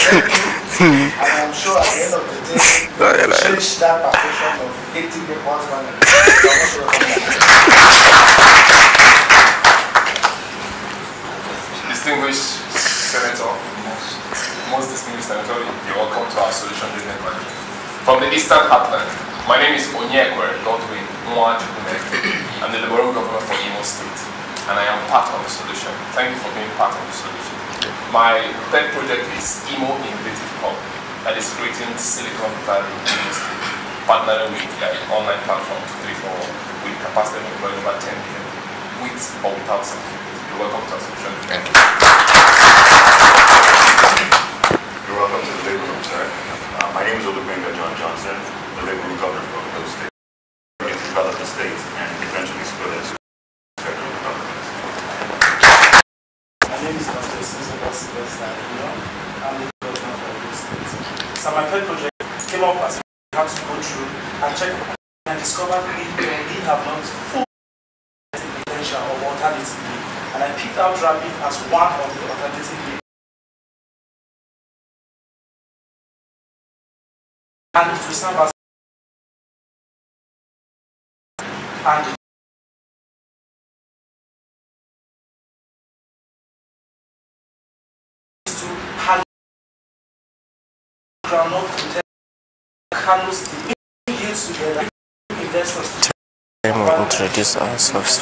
And I'm sure at the end of the day, change that perception of hating the husband. Distinguished Senator, most distinguished Senator, you're welcome to our solution business manager. From the Eastern Heartland, my name is Ike Ekweremadu. I'm the Liberal Governor for Imo State, and I am part of the solution. Thank you for being part of the solution. My third project is Imo Innovative Hub, that is creating Silicon Valley Imo State, partnering with the online platform 234 with capacity of employing over 10 million, with or without certificate. You're welcome to our solution. Thank you. You're welcome to the Labour Room, sir. My name is Olubenga John Johnson, the Labour Room Governor from Edo State. We can develop the state and eventually split it to federal government. My name is Dr. Sylvester. I'm the governor for Edo State. So my third project came up as I had to go through and check and discovered we have not full potential of alternative league. And I picked out rabbit as one of the alternative league. And it will serve as and to have groundnut Carlos youths together, investors. Introduce ourselves.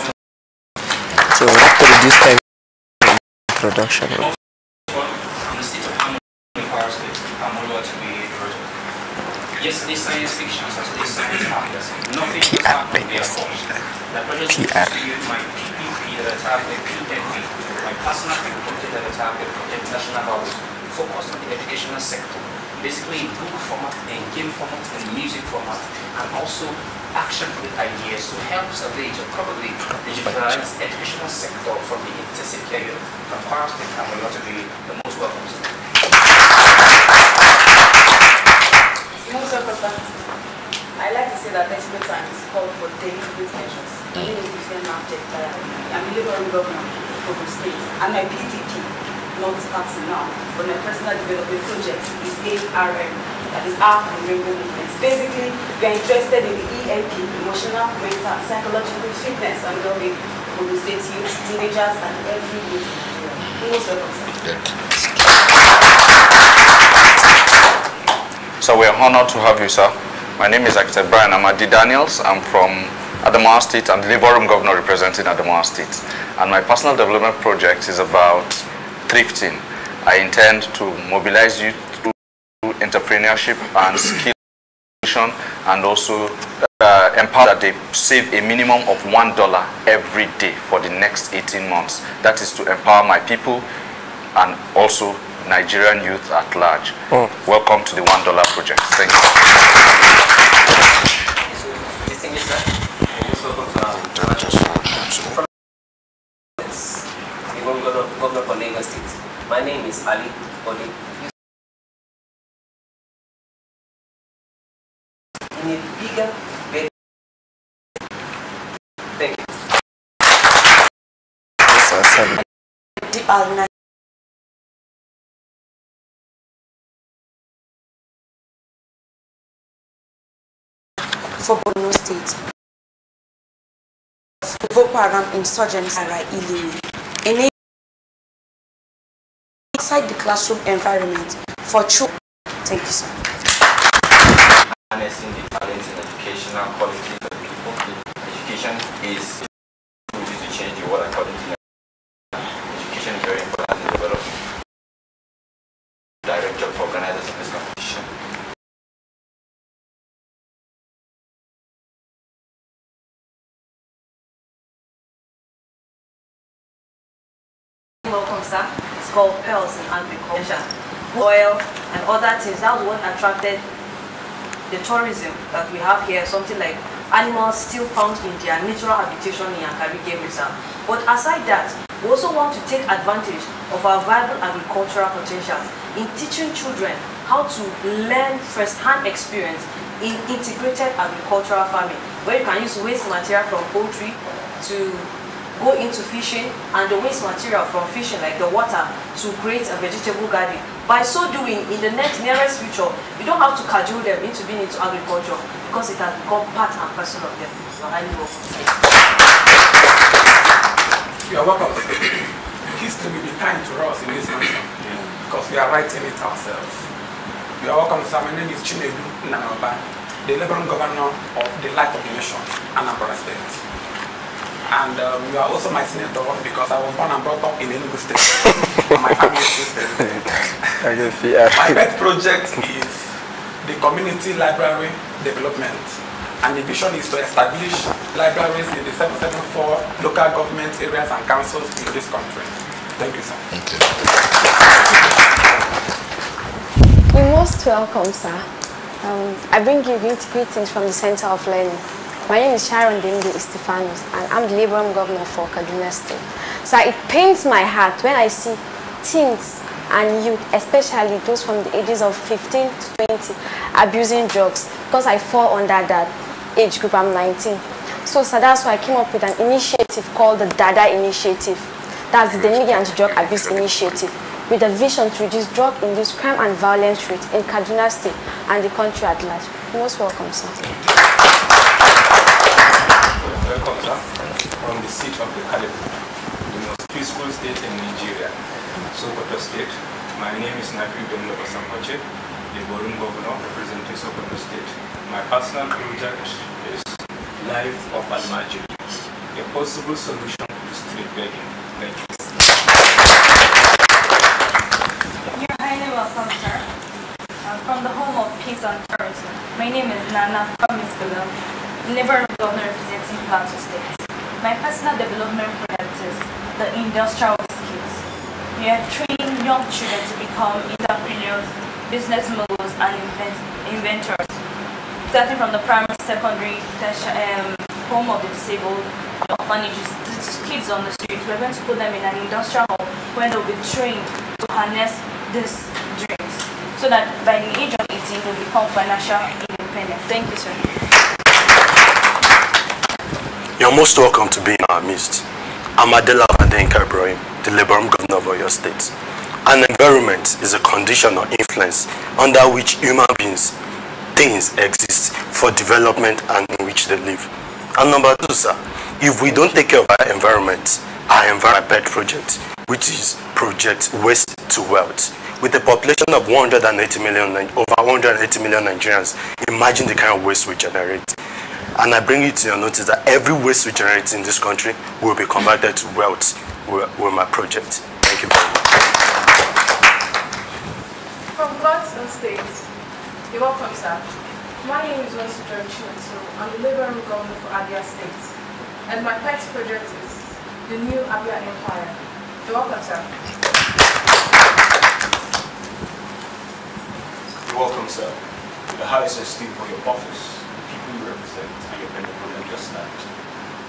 So we have to reduce time production. Yesterday's science fiction, Saturday's science happens. Nothing was happening there for me. The project was to use my PPP that I targeted PNP, my personal project that I targeted Protect National Values, focused on the educational sector. Basically, book format and game format and music format, and also action with ideas to help survey to probably digitalize the educational sector from the intensive care unit from Kwara State, and we ought to be the most welcome. I like to say that estimate time is called for deliberate measures. My name is different object. I'm the Liberal Governor of the state, and my PDP, not party now, but my personal development project is ARM, that is Art and Rainbow Movement. Basically, we are interested in the EMP, emotional, mental, psychological fitness and well-being of the state youth, teenagers, and every youth in Nigeria. Most welcome. So we are honored to have you, sir. My name is Ike Ekweremadu. I'm from Adamawa State. I'm the Labour Room Governor representing Adamawa State. And my personal development project is about thrifting. I intend to mobilize youth through entrepreneurship and skill and also empower that they save a minimum of $1 every day for the next 18 months. That is to empower my people and also Nigerian youth at large. Welcome to the $1 project. Thank you. Distinguished sir, most welcome to our Governor for Lagos State. My name is Ali Odi. In a bigger, better. Thank you. For Borno State, the Boko Haram insurgents are illegal. Outside the classroom environment for children. Thank you, sir. Harnessing the talents and educational qualities of people. Education is to change the world according to education is very important in development. Direct job for organizers of this competition. Welcome, sir. It's called Pearls in Agriculture. Oil and other things. That was what attracted the tourism that we have here. Something like animals still found in their natural habitation in Yankari Game Reserve. But aside that, we also want to take advantage of our viable agricultural potentials in teaching children how to learn first-hand experience in integrated agricultural farming, where you can use waste material from poultry to go into fishing and the waste material from fishing, like the water, to create a vegetable garden. By so doing, in the nearest future, you don't have to cajole them into being into agriculture because it has become part and parcel of them. So highly welcome. You are welcome. History will be kind to us in this nation because we are writing it ourselves. You are welcome, sir. My name is Chinedu Nanaba, the Liberal Governor of the Light of the Nation, Anambra State. And you are also my senator because I was born and brought up in Enugu State. My family is State. My pet project is the community library development. And the vision is to establish libraries in the 774 local government areas and councils in this country. Thank you, sir. Thank you. You're most welcome, sir. I bring you greetings from the Center of Learning. My name is Sharon Denge Estefanos, and I'm the Liberal Governor for Kaduna State. So it pains my heart when I see teens and youth, especially those from the ages of 15 to 20, abusing drugs, because I fall under that age group. I'm 19. So that's why I came up with an initiative called the DADA Initiative. That's the Media Anti-Drug Abuse Initiative, with a vision to reduce drug-induced crime and violence rates in Kaduna State and the country at large. You're most welcome, sir. Welcome, sir. From the seat of the Calibre, the most peaceful state in Nigeria, Sokoto State. My name is Nafi Bendo Osamoche, the Borun Governor representing Sokoto State. My personal project is Life of Almajiri, a possible solution to street begging. Thank you. You're highly welcome, sir. From the home of peace and tourism, my name is Nana Promise Below, Liberal Governor representing Plateau State. My personal development project is the industrial skills. We are training young children to become entrepreneurs, business moguls, and inventors. Starting from the primary, secondary, home of the disabled, orphanages, kids on the streets, we're going to put them in an industrial home where they'll be trained to harness these dreams, so that by the age of 18 they'll become financial independent. Thank you, sir. You're most welcome to be in our midst. I'm Adela Ike Ekweremadu, the Liberal Governor of your state. An environment is a condition or influence under which human beings, things exist for development and in which they live. And number two, sir, if we don't take care of our environment pet project, which is Project Waste to Wealth, with a population of over 180 million Nigerians, imagine the kind of waste we generate. And I bring it to your notice that every waste we generate in this country will be converted to wealth with my project. Thank you very much. From Gladstone State, you're welcome, sir. My name is Wesley Chinoso. I'm the Liberal Governor for Abia State. And my pet project is the new Abia Empire. You're welcome, sir. You're welcome, sir. The highest esteem for your office, the people you represent, and your benevolent just that.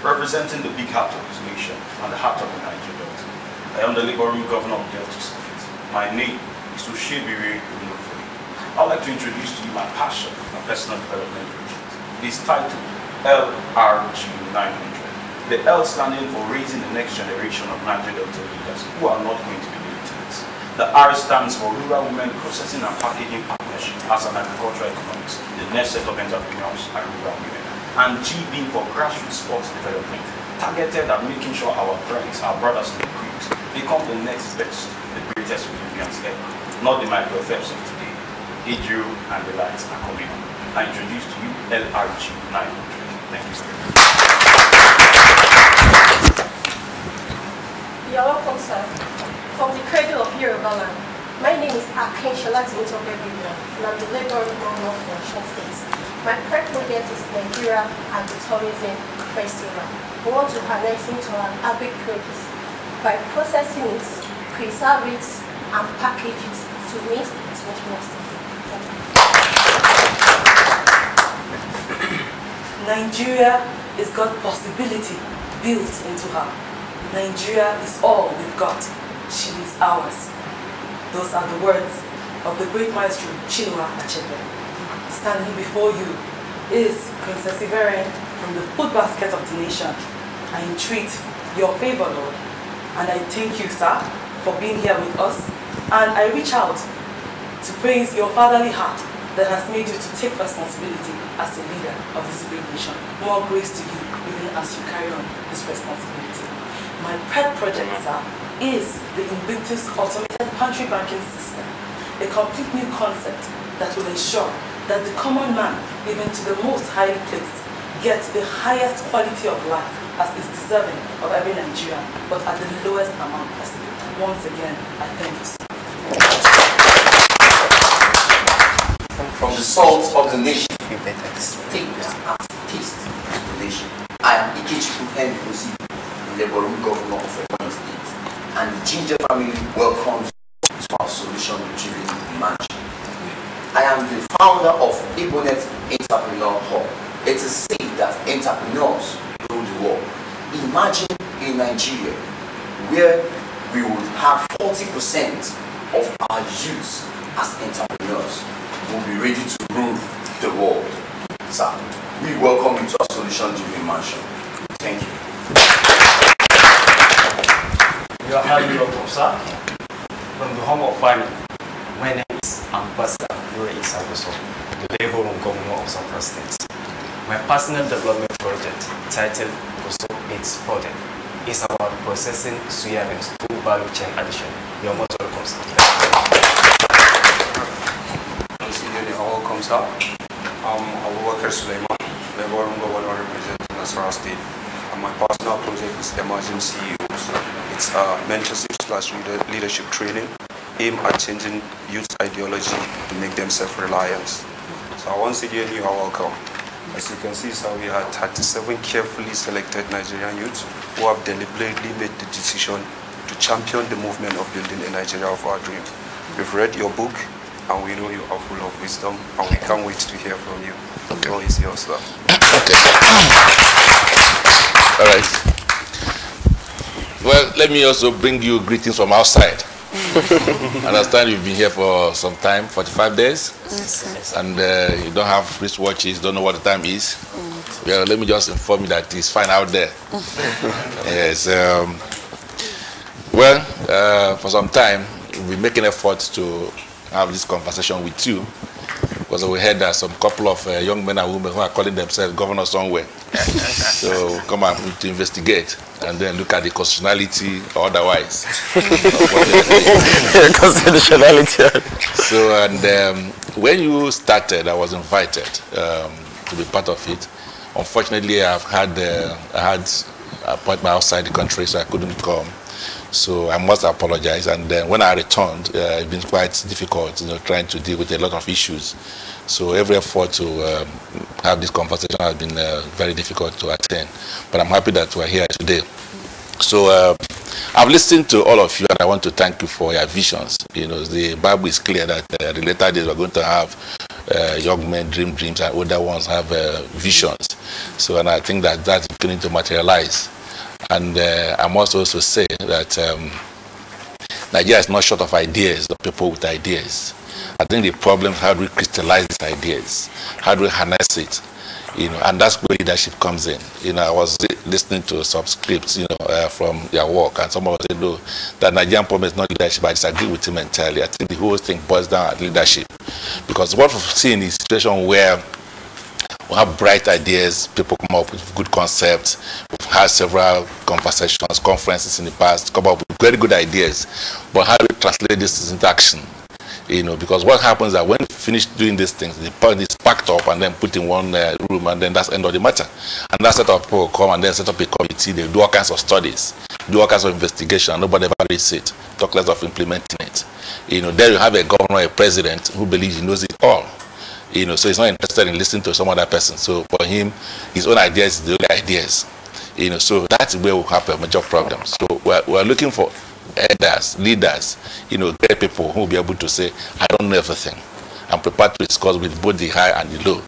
Representing the big heart of this nation and the heart of the Nigerian Delta, I am the Liberal Governor of Delta State. My name is to Shebiri Unofo. I'd like to introduce to you my passion and personal development project. It is titled LRG 900. The L standing for raising the next generation of Nigerian Delta leaders who are not going to be militants. The R stands for Rural Women Processing and Packaging Partnership as an agricultural economics, the next set of entrepreneurs and rural women. And G being for grassroots sports development, targeted at making sure our friends, our brothers in the crews, become the next best, the greatest Olympians ever. Not the Michael Phelps of today. Adriel and the lights are coming on. I introduce to you LRG 900. Thank you, sir. You're welcome, sir. From the cradle of Yoruba land, my name is Ike Ekweremadu, and I'm the Liberal Governor for Osun State. My pet project is Nigeria and the Tourism Festival. We want to harness into an agric produce by processing it, preserve it, and package it to meet international standards. Nigeria has got possibility built into her. Nigeria is all we've got. She is ours. Those are the words of the great maestro Chinua Achebe. Standing before you is Princess Iveren from the food basket of the nation. I entreat your favor, Lord. And I thank you, sir, for being here with us. And I reach out to praise your fatherly heart that has made you to take responsibility as a leader of this great nation. More grace to you, even as you carry on this responsibility. My pet project, sir, is the Invictus Automated Pantry Banking System, a complete new concept that will ensure that the common man, even to the most highly placed, gets the highest quality of life as is deserving of every Nigerian, but at the lowest amount possible. Once again, I thank you, sir. From the salt of the nation, state at peace to the nation. I am Ike Ekweremadu, the Labour Governor of Ebonyi State, and the Ginger family welcomes to our solution-driven mansion. I am the founder of Ibonet Entrepreneur Hub. It is said that entrepreneurs rule the world. Imagine in Nigeria where we would have 40% of our youth as entrepreneurs will be ready to rule the world. Sir, we welcome you to our solution-driven mansion. Thank you. You are highly welcome, sir. From the home of family, my name is Ambassador the Labour Governor of Zamfara State. My personal development project, titled Pursue Its Project, is about processing soya beans through value chain addition. You are most welcome, sir. Welcome, sir. Abubakar Suleiman, Labour Governor representing Nasarawa State. And my personal project is Emerging CEOs. It's a mentorship/leadership training aimed at changing youth ideology to make them self-reliant. So once again, you are welcome. As you can see, sir, we had 37 carefully selected Nigerian youths who have deliberately made the decision to champion the movement of building a Nigeria of our dream. We've read your book, and we know you are full of wisdom, and we can't wait to hear from you. The floor is yours, sir. Okay. All right. Well, let me also bring you greetings from outside. I understand you've been here for some time, 45 days, yes, and you don't have wristwatches, don't know what the time is. Well, let me just inform you that it's fine out there. Yes. For some time, we've been making efforts to have this conversation with you, because we heard that some couple of young men and women who are calling themselves governors somewhere. So come up to investigate and then look at the constitutionality or otherwise. Constitutionality. So, and when you started, I was invited to be part of it. Unfortunately, I had appointment outside the country, so I couldn't come. So I must apologize. And then when I returned, it's been quite difficult, trying to deal with a lot of issues. So every effort to have this conversation has been very difficult to attain. But I'm happy that we're here today. So I've listened to all of you, and I want to thank you for your visions. The Bible is clear that the later days we're going to have young men dream dreams, and older ones have visions. So, and I think that that's beginning to materialize. And I must also say that Nigeria is not short of ideas, of people with ideas. I think the problem is how do we crystallize these ideas? How do we harness it? And that's where leadership comes in. I was listening to some scripts, from their work, and someone said, no, that Nigerian problem is not leadership. I disagree with him entirely. I think the whole thing boils down at leadership. Because what we've seen is a situation where we have bright ideas, people come up with good concepts. We've had several conversations, conferences in the past, come up with very good ideas. But how do we translate this into action? Because what happens is that when we finish doing these things, it's packed up and then put in one room, and then that's the end of the matter. And that set of people come and then set up a committee, they do all kinds of studies, do all kinds of investigation, and nobody ever reads it, talk less of implementing it. There you have a governor, a president who believes he knows it all. So he's not interested in listening to some other person. So for him, his own ideas is the only ideas. So that's where we have a major problem. So we're looking for elders, leaders, great people who will be able to say, I don't know everything. I'm prepared to discuss with both the high and the low,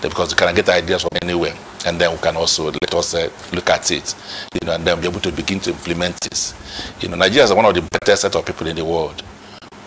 because we can get ideas from anywhere. And then we can also let us look at it, and then be able to begin to implement this. Nigeria is one of the better set of people in the world.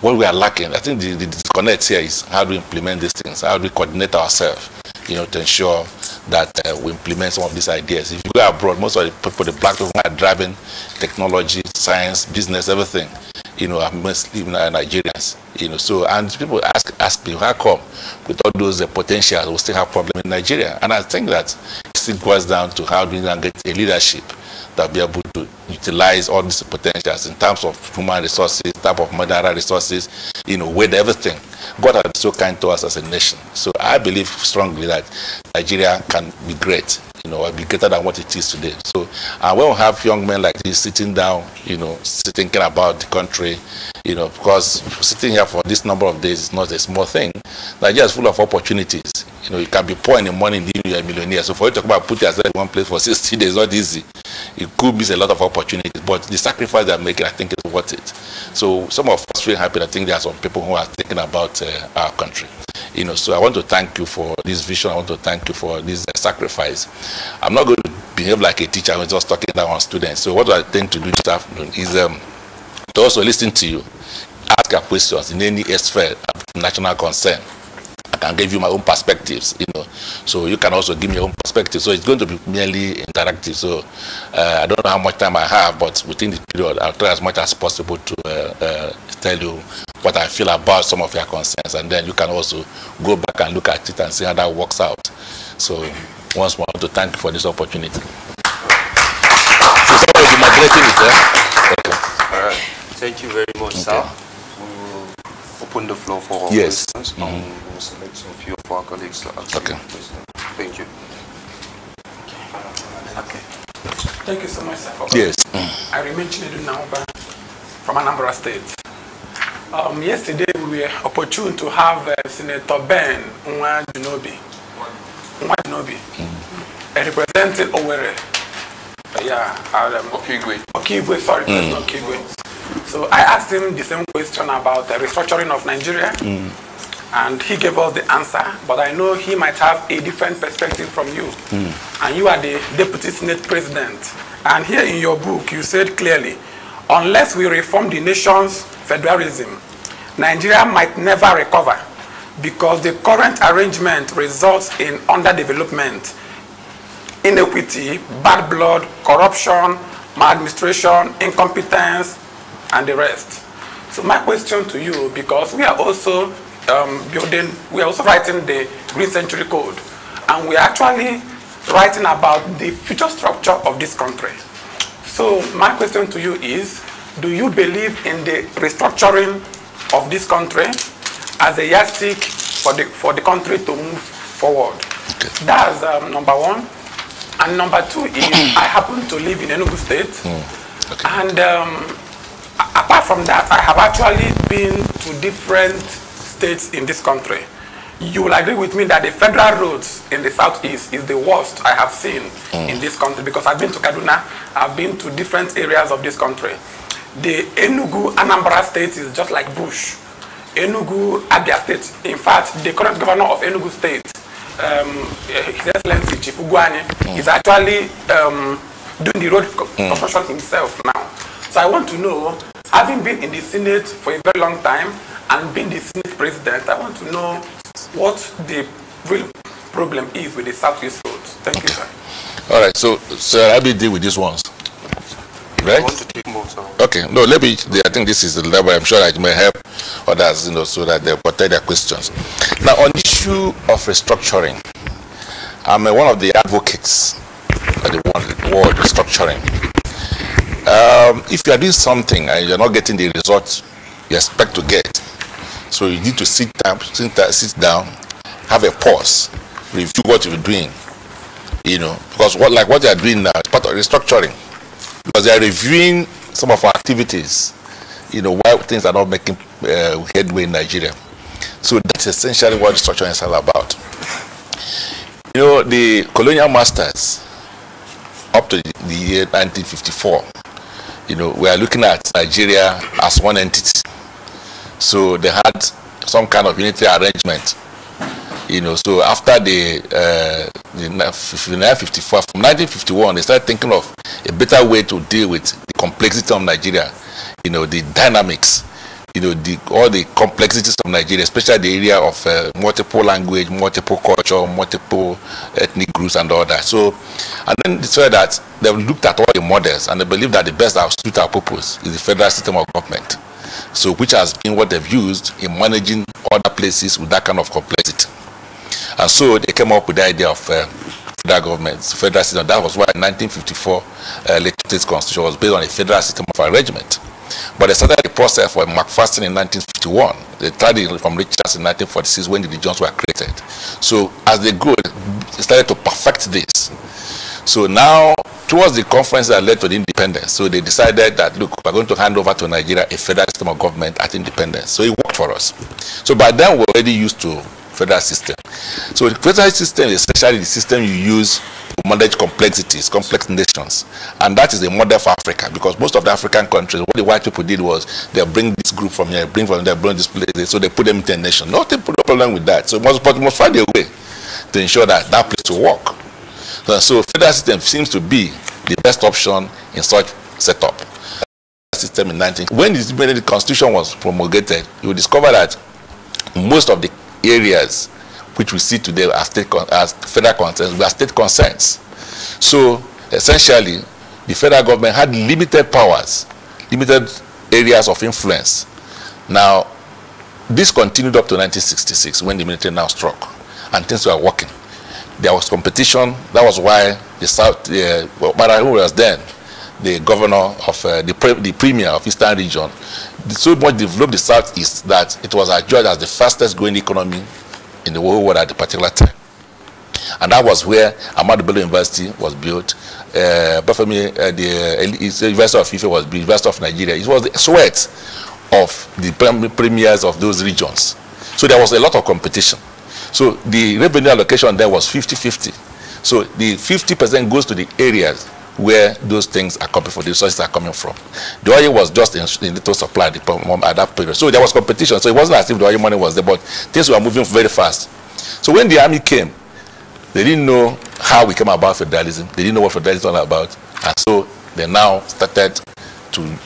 What we are lacking, I think the disconnect here is how do we implement these things, how do we coordinate ourselves, to ensure that we implement some of these ideas. If you go abroad, most of the people, the black people are driving technology, science, business, everything, you know, are mostly Nigerians, you know. So, and people ask me, how come with all those potentials we still have problem in Nigeria? And I think that it still boils down to how do you get a leadership that be able to utilize all these potentials in terms of human resources, type of mineral resources, you know, with everything. God has been so kind to us as a nation. So I believe strongly that Nigeria can be great, you know, be greater than what it is today. So when we have young men like this sitting down, you know, thinking about the country, you know, because sitting here for this number of days is not a small thing. Nigeria is full of opportunities. You know, you can be poor in the morning, you're a millionaire. So for you to talk about put yourself in one place for 60 days is not easy. It could miss a lot of opportunities, but the sacrifice they're making, I think, is worth it. So some of us feel happy. I think there are some people who are thinking about our country. You know, so I want to thank you for this vision. I want to thank you for this sacrifice. I'm not going to behave like a teacher. I'm just talking down on students. So what I intend to do this afternoon is to also listen to you, ask your questions in any sphere of national concern. I can give you my own perspectives, you know, so you can also give me your own perspective. So it's going to be merely interactive. So I don't know how much time I have, but within the period, I'll try as much as possible to tell you what I feel about some of your concerns, and then you can also go back and look at it and see how that works out. So once more, I want to thank you for this opportunity. So somebody will be moderating it, Okay. All right. Thank you very much, sir. We will open the floor for all questions. We will select some few of our colleagues to ask questions. Thank you. Okay. Thank you so much, sir. Yes. I remain Chinedu Nauba from Anambra State. Yesterday we were opportune to have Senator Ben Nwadinobi, representing Owerri. Okigwe, sorry, Okigwe. So I asked him the same question about the restructuring of Nigeria, and he gave us the answer, but I know he might have a different perspective from you. And you are the Deputy Senate President. And here in your book, you said clearly, unless we reform the nation's federalism, Nigeria might never recover because the current arrangement results in underdevelopment, inequity, bad blood, corruption, maladministration, incompetence, and the rest. So my question to you, because we are also writing the Green Century Code, and we are actually writing about the future structure of this country. So my question to you is, do you believe in the restructuring of this country as a yardstick for the country to move forward? Okay. That's number one. And number two is, I happen to live in Enugu State, and apart from that, I have actually been to different states in this country. You will agree with me that the federal roads in the southeast is the worst I have seen in this country, because I've been to Kaduna, I've been to different areas of this country. The Enugu Anambra State is just like bush. Enugu Abia State, in fact, the current governor of Enugu State, His Excellency Chief Ugwani, is actually doing the road construction himself now. So I want to know, having been in the Senate for a very long time and being the Senate President, I want to know what the real problem is with the Southeast roads. Thank you, sir. All right, so I'll be deal with these ones. Right? I want to take more, sir. Okay, no, let me, I think this is the level. I'm sure it may help others, you know, so that they'll protect their questions. Now, on the issue of restructuring, I'm one of the advocates of the word restructuring. If you are doing something and you're not getting the results you expect to get, so you need to sit down, have a pause, review what you're doing, you know, because what they are doing now is part of restructuring, because they are reviewing some of our activities, you know, why things are not making headway in Nigeria. So that's essentially what restructuring is all about. You know, the colonial masters, up to the year 1954, you know, we are looking at Nigeria as one entity. So they had some kind of unitary arrangement, you know. So after the 1954, from 1951, they started thinking of a better way to deal with the complexity of Nigeria, you know, the dynamics, all the complexities of Nigeria, especially the area of multiple language, multiple culture, multiple ethnic groups and all that. So, and then they said that they've looked at all the models and they believe that the best that will suit our purpose is the federal system of government. So, which has been what they've used in managing other places with that kind of complexity. And so they came up with the idea of federal government, federal system. That was why 1954 legislative constitution was based on a federal system of arrangement. But they started the process for McPherson in 1951. They started from Richards in 1946 when the regions were created. So as they go, they started to perfect this. So now, towards the conference that led to the independence, so they decided that, look, we're going to hand over to Nigeria a federal system of government at independence. So it worked for us. So by then, we're already used to federal system. So the federal system is essentially the system you use to manage complexities, complex nations. And that is a model for Africa, because most of the African countries, what the white people did was they bring this group from here, bring from there, bring this place, so they put them into a nation. No problem with that. So you must find a way to ensure that that place will work. So federal system seems to be the best option in such setup. System in when the Constitution was promulgated, you will discover that most of the areas which we see today as federal concerns were state concerns. So essentially, the federal government had limited powers, limited areas of influence. Now, this continued up to 1966 when the military now struck and things were working. There was competition. That was why the South, who was then the governor of the premier of Eastern region, so much developed the Southeast that it was adjudged as the fastest growing economy in the whole world at the particular time. And that was where Ahmadu Bello University was built. But for me, the University of Ife was built, University of Nigeria. It was the sweat of the premiers of those regions. So there was a lot of competition. So the revenue allocation there was 50-50. So the 50% goes to the areas where those things are coming from, the resources are coming from. The oil was just in little supply at that period. So there was competition. So it wasn't as if the oil money was there, but things were moving very fast. So when the army came, they didn't know how we came about federalism. They didn't know what federalism was all about. And so they now started to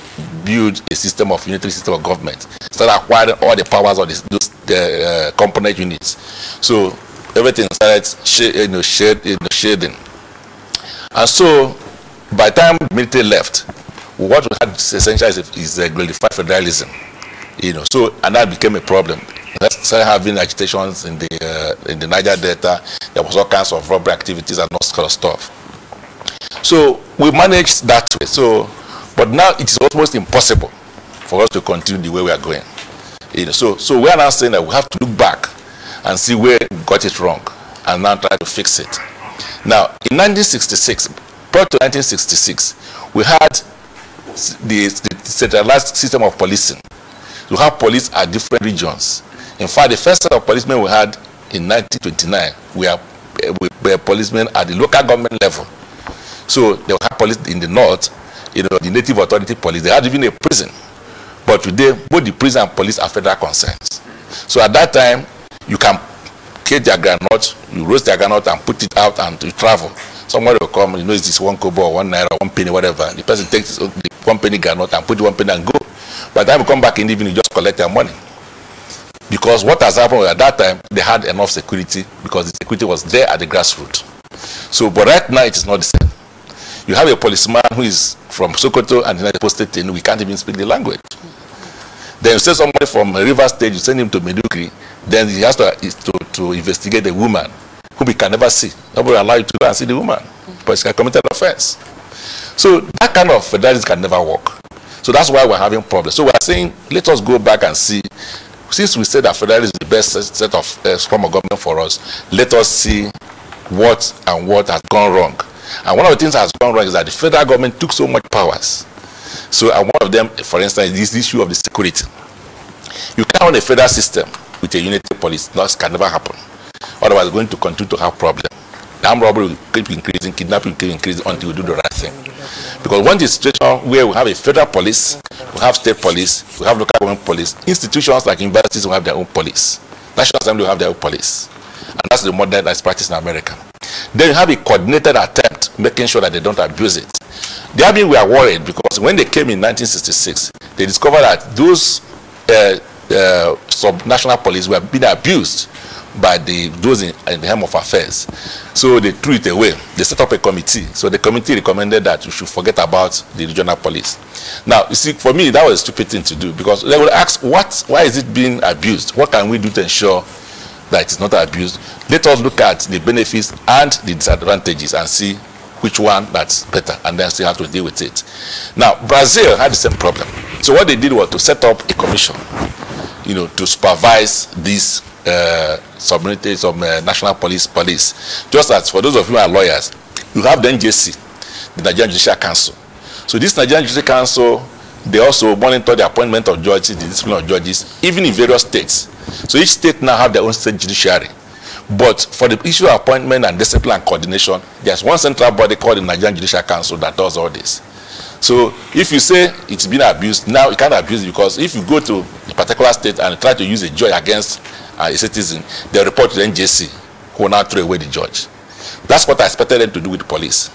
build a system of unitary system of government. Started acquiring all the powers of those component units. So everything started shading. And so by the time the military left, what we had essentially is a glorified federalism. So and that became a problem. We started having agitations in the Niger Delta. There was all kinds of robbery activities and all kind of stuff. So we managed that way. So, but now it is almost impossible for us to continue the way we are going. So we are now saying that we have to look back and see where we got it wrong and now try to fix it. Now, in 1966, prior to 1966, we had the centralized system of policing. We have police at different regions. In fact, the first set of policemen we had in 1929 were policemen at the local government level. So they have police in the north, the native authority police. They had even a prison. But today, both the prison and police are federal concerns. So at that time, you can cage their granite, you roast their granite and put it out and you travel. Somebody will come, it's this 1 kobo or 1 naira, 1 penny, whatever. The person takes the 1 penny granite and put the 1 penny and go. By the time you come back in the evening, you just collect their money. Because what has happened at that time, they had enough security because the security was there at the grassroots. So, but right now it is not the same. You have a policeman who is from Sokoto and United State, and we can't even speak the language. Then you send somebody from River State, you send him to Medugri, then he has to investigate the woman whom he can never see. Nobody will allow you to go and see the woman, but she has committed an offense. So that kind of federalism can never work. So that's why we're having problems. So we're saying, let us go back and see, since we said that federalism is the best set of form of government for us, let us see what has gone wrong. And one of the things that has gone wrong is that the federal government took so much powers. So and one of them, for instance, is this issue of the security. You can't run a federal system with a unitary police. That can never happen. Otherwise, we're going to continue to have problems. The armed robbery will keep increasing, kidnapping will keep increasing until we do the right thing. Because one situation where we have a federal police, we have state police, we have local government police, institutions like universities will have their own police. National Assembly will have their own police. And that's the model that's practiced in America. Then you have a coordinated attempt, making sure that they don't abuse it. The army were worried because when they came in 1966, they discovered that those sub-national police were being abused by those in the helm of affairs. So they threw it away. They set up a committee. So the committee recommended that we should forget about the regional police. Now, you see, for me, that was a stupid thing to do, because they would ask, why is it being abused? What can we do to ensure that it's not abused? Let us look at the benefits and the disadvantages and see which one that's better, and then see how to deal with it. Now, Brazil had the same problem. So what they did was to set up a commission, to supervise these subordinates of national police. Just as for those of you who are lawyers, you have the NJC, the Nigerian Judicial Council. So this Nigerian Judicial Council, they also monitor the appointment of judges, the discipline of judges, even in various states. So each state now have their own state judiciary. But for the issue of appointment and discipline and coordination, there's one central body called the Nigerian Judicial Council that does all this. So if you say it's been abused, now you can't abuse it, because if you go to a particular state and try to use a judge against a citizen, they report to the NJC, who will now throw away the judge. That's what I expected them to do with the police.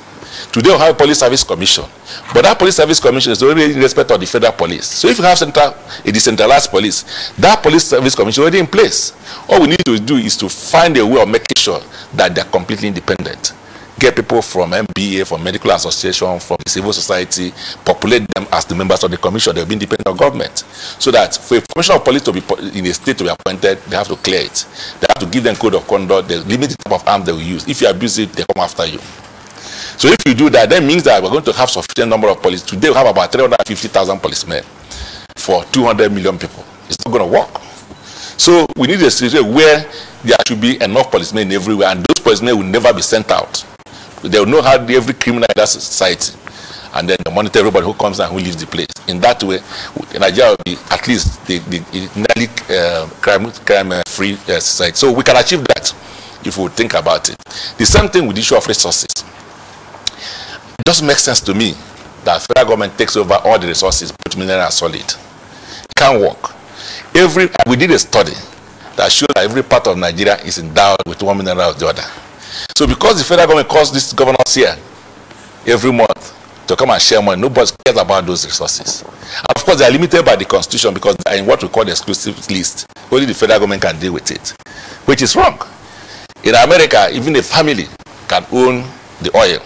Today we have a police service commission, but that police service commission is already in respect of the federal police. So if you have a decentralized police, that police service commission is already in place. All we need to do is to find a way of making sure that they're completely independent. Get people from MBA, from medical association, from civil society, populate them as the members of the commission. They'll be independent of government. So that for a commissioner of police to be in a state to be appointed, they have to clear it. They have to give them code of conduct. They limit the type of arms they will use. If you abuse it, they come after you. So if you do that, that means that we're going to have sufficient number of police. Today we have about 350,000 policemen for 200 million people. It's not going to work. So we need a situation where there should be enough policemen everywhere, and those policemen will never be sent out. They will know how every criminal in that society, and then they monitor everybody who comes and who leaves the place. In that way, Nigeria will be at least the nearly crime-free society. So we can achieve that if we think about it. The same thing with the issue of resources. It doesn't make sense to me that federal government takes over all the resources, both mineral and solid. It can't work. We did a study that showed that every part of Nigeria is endowed with one mineral or the other. So because the federal government calls these governors here every month to come and share money, nobody cares about those resources. And of course, they are limited by the Constitution, because they are in what we call the exclusive list. Only the federal government can deal with it, which is wrong. In America, even a family can own the oil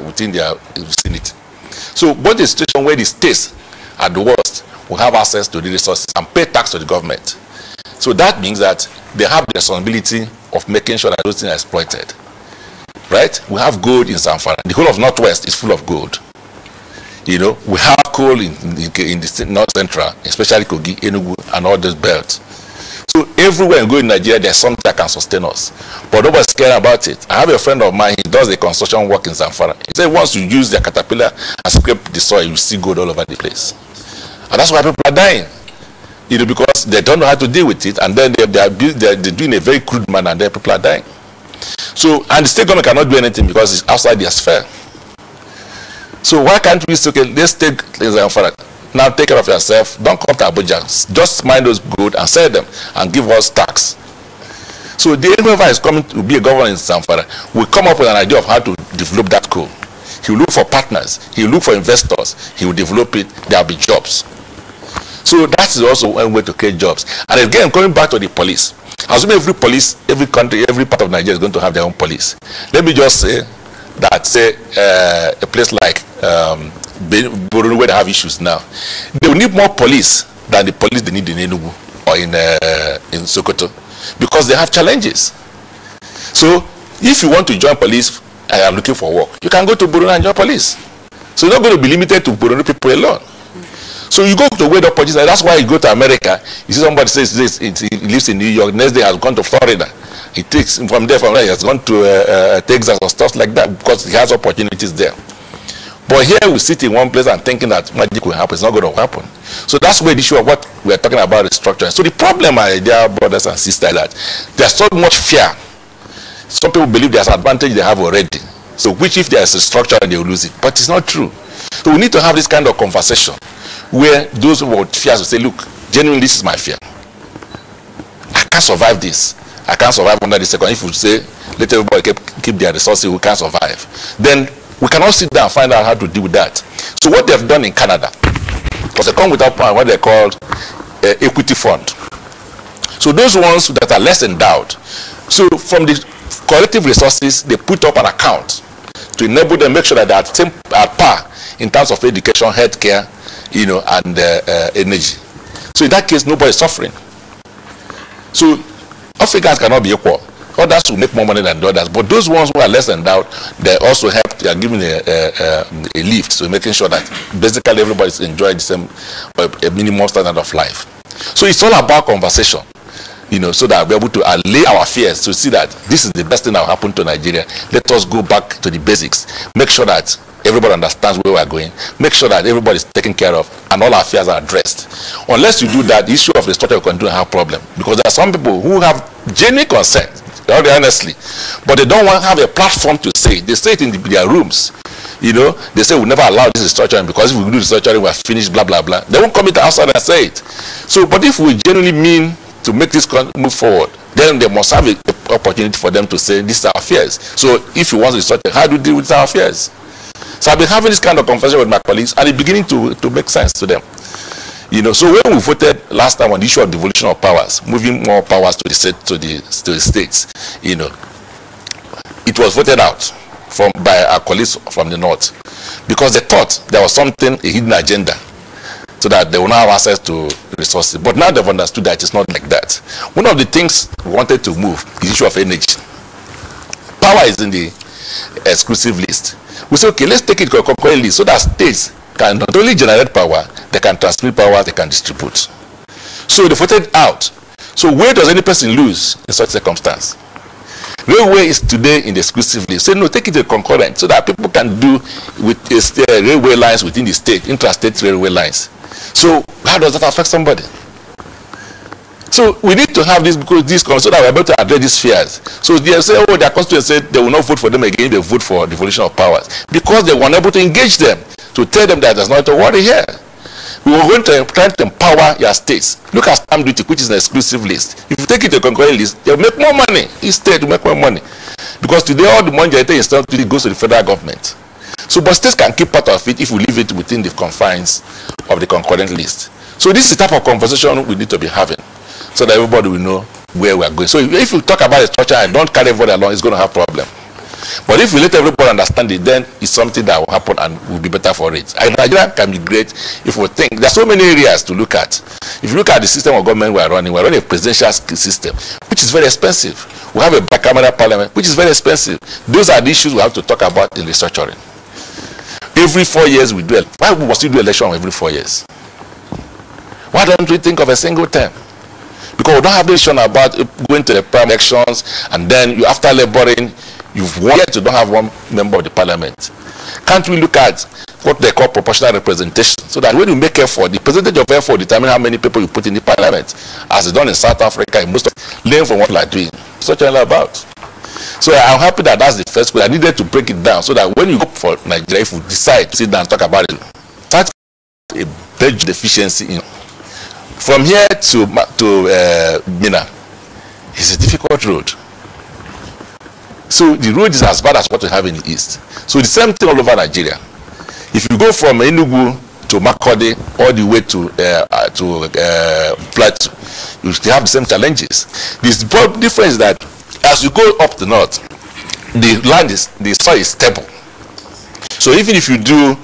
within their vicinity. So both the situation where the states at the worst will have access to the resources and pay tax to the government. So that means that they have the responsibility of making sure that those things are exploited. Right? We have gold in Zamfara. The whole of Northwest is full of gold. We have coal in the North Central, especially Kogi, Enugu, and all those belts. So everywhere you go in Nigeria, there's something that can sustain us. But nobody's caring about it. I have a friend of mine, he does the construction work in Zamfara. He said once you use their caterpillar and scrape the soil, you see gold all over the place. And that's why people are dying. Because they don't know how to deal with it, and then they're doing a very crude manner, and then people are dying. So, and the state government cannot do anything because it's outside their sphere. So why can't we say, okay, let's take now take care of yourself, don't come to Abuja, just mine those gold and sell them and give us tax. So the whoever is coming to be a governor in Zamfara will come up with an idea of how to develop that coal. He will look for partners, he will look for investors, he will develop it, there will be jobs. So that is also one way to create jobs. And again, coming back to the police, assuming every police, every country, every part of Nigeria is going to have their own police. Let me just say that, a place like Borno, where they have issues now, they will need more police than the police they need in Enugu or in Sokoto, because they have challenges. So if you want to join police and are looking for work, you can go to Borno and join police. So you're not going to be limited to Borno people alone. So you go to where the opportunity. That's why you go to America. You see somebody says this, he lives in New York. Next day has gone to Florida. He takes from there he has gone to Texas or stuff like that, because he has opportunities there. But here we sit in one place and thinking that magic will happen. It's not going to happen. So that's where the issue of what we are talking about restructuring. So the problem, my dear brothers and sisters, that there's so much fear. Some people believe there's an advantage they have already. So which if there's a structure, they will lose it. But it's not true. So we need to have this kind of conversation where those who would fear will say, look, genuinely, this is my fear. I can't survive this. I can't survive under the second. If you say, let everybody keep their resources, we can't survive. Then we cannot sit down and find out how to deal with that. So what they've done in Canada, because they come with what they call equity fund. So those ones that are less endowed, so from the collective resources, they put up an account to enable them, make sure that they are at par in terms of education, healthcare, and energy. So in that case, nobody is suffering. So Africans cannot be equal. Others will make more money than the others, but those ones who are less endowed, they also help. They are giving a lift, so making sure that basically everybody is enjoying the same a minimum standard of life. So it's all about conversation, so that we're able to allay our fears to see that this is the best thing that will happen to Nigeria. Let us go back to the basics. Make sure that everybody understands where we are going. Make sure that everybody is taken care of and all our fears are addressed. Unless you do that, the issue of restructuring will continue to have a problem, because there are some people who have genuine concern, honestly, but they don't want to have a platform to say it. They say it in their rooms. They say we'll never allow this restructuring because if we do restructuring, we're finished, blah, blah, blah. They won't come into outside and say it. So, but if we genuinely mean to make this move forward, then they must have an opportunity for them to say, this is our fears. So if you want to restructure, how do you deal with our fears? So I've been having this kind of conversation with my colleagues, and it's beginning to make sense to them. So when we voted last time on the issue of devolution of powers, moving more powers to the states, it was voted out by our colleagues from the north, because they thought there was something, a hidden agenda, so that they will now have access to resources. But now they've understood that it's not like that. One of the things we wanted to move is the issue of energy. Power is in the exclusive list. We say, okay, let's take it to a concurrent list so that states can not only generate power, they can transmit power, they can distribute. So they voted out. So where does any person lose in such circumstance? Railway is today in the exclusive list. So no, take it to concurrent so that people can do with railway lines within the state, intrastate railway lines. So how does that affect somebody? So we need to have this so that we're able to address these fears. So they say, oh, their constituents said they will not vote for them again, they vote for devolution of powers, because they were unable to engage them, to tell them that there's not a worry here. We were going to try to empower your states. Look at stamp duty, which is an exclusive list. If you take it to a concurrent list, they'll make more money. Each state will make more money. Because today all the money generated in stamp duty goes to the federal government. So, but states can keep part of it if we leave it within the confines of the concurrent list. So this is the type of conversation we need to be having, so that everybody will know where we are going. So if you talk about a structure and don't carry everybody along, it's going to have a problem. But if we let everybody understand it, then it's something that will happen and will be better for it. And Nigeria can be great if we think. There are so many areas to look at. If you look at the system of government we're running a presidential system, which is very expensive. We have a bicameral parliament, which is very expensive. Those are the issues we have to talk about in restructuring. Every 4 years we do it. Why must we do election every 4 years? Why don't we think of a single term? Because we don't have this issue about going to the primary elections and then after laboring, you've won yet you don't have one member of the parliament. Can't we look at what they call proportional representation, so that when you make effort, the percentage of effort determine how many people you put in the parliament, as it's done in South Africa, in most of learn from what you are doing. Such all about. So I'm happy that that's the first way. I needed to break it down so that when you go for Nigeria, if you decide to sit down and talk about it, that's a big deficiency. From here to Mina, it's a difficult road. So the road is as bad as what we have in the east. So the same thing all over Nigeria. If you go from Enugu to Makurdi all the way to Plateau, you still have the same challenges. The difference is that as you go up the north, the soil is stable. So even if you do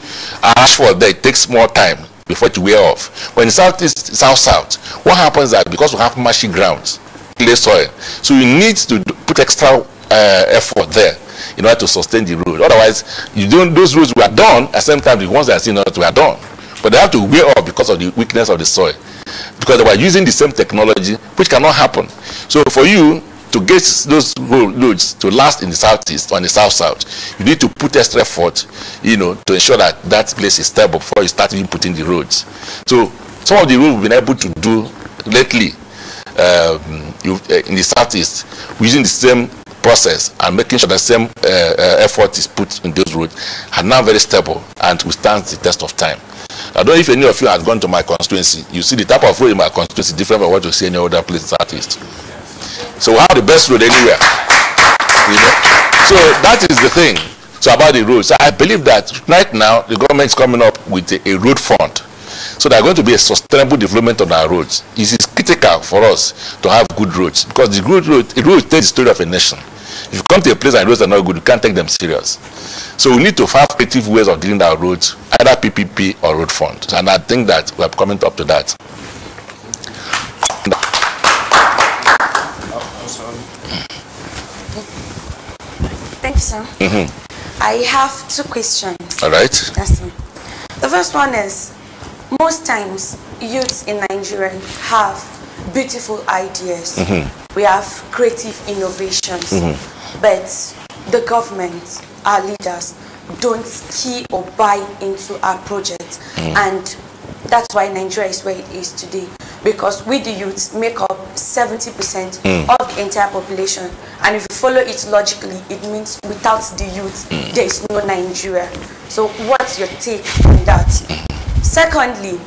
asphalt there, it takes more time before it wear off. When the southeast, south, what happens is that because we have marshy grounds, clay soil, so you need to put extra effort there in order to sustain the road. Otherwise, those roads were done at the same time the ones that are seen not were done, but they have to wear off because of the weakness of the soil, because they were using the same technology, which cannot happen. So for you to get those roads to last in the southeast or in the south, you need to put extra effort, to ensure that that place is stable before you start even putting the roads. So some of the roads we've been able to do lately in the southeast, using the same process and making sure the same effort is put in those roads, are now very stable and will stand the test of time. I don't know if any of you have gone to my constituency. You see the type of road in my constituency is different from what you see in any other place in the southeast. So we have the best road anywhere. So that is the thing. So about the roads, so I believe that right now the government is coming up with a road fund So there are going to be a sustainable development on our roads. It is critical for us to have good roads, because the good road tells the story of a nation. If you come to a place and roads are not good, you can't take them serious. So we need to have creative ways of dealing with our roads, either PPP or road funds. And I think that we are coming up to that. Thank you, sir. I have 2 questions. All right. That's it. The first one is, most times youths in Nigeria have beautiful ideas. We have creative innovations, but the government, our leaders, don't key or buy into our project, and that's why Nigeria is where it is today, because we the youths make up 70% of the entire population, and if you follow it logically, it means without the youth there is no Nigeria. So what's your take on that? Secondly,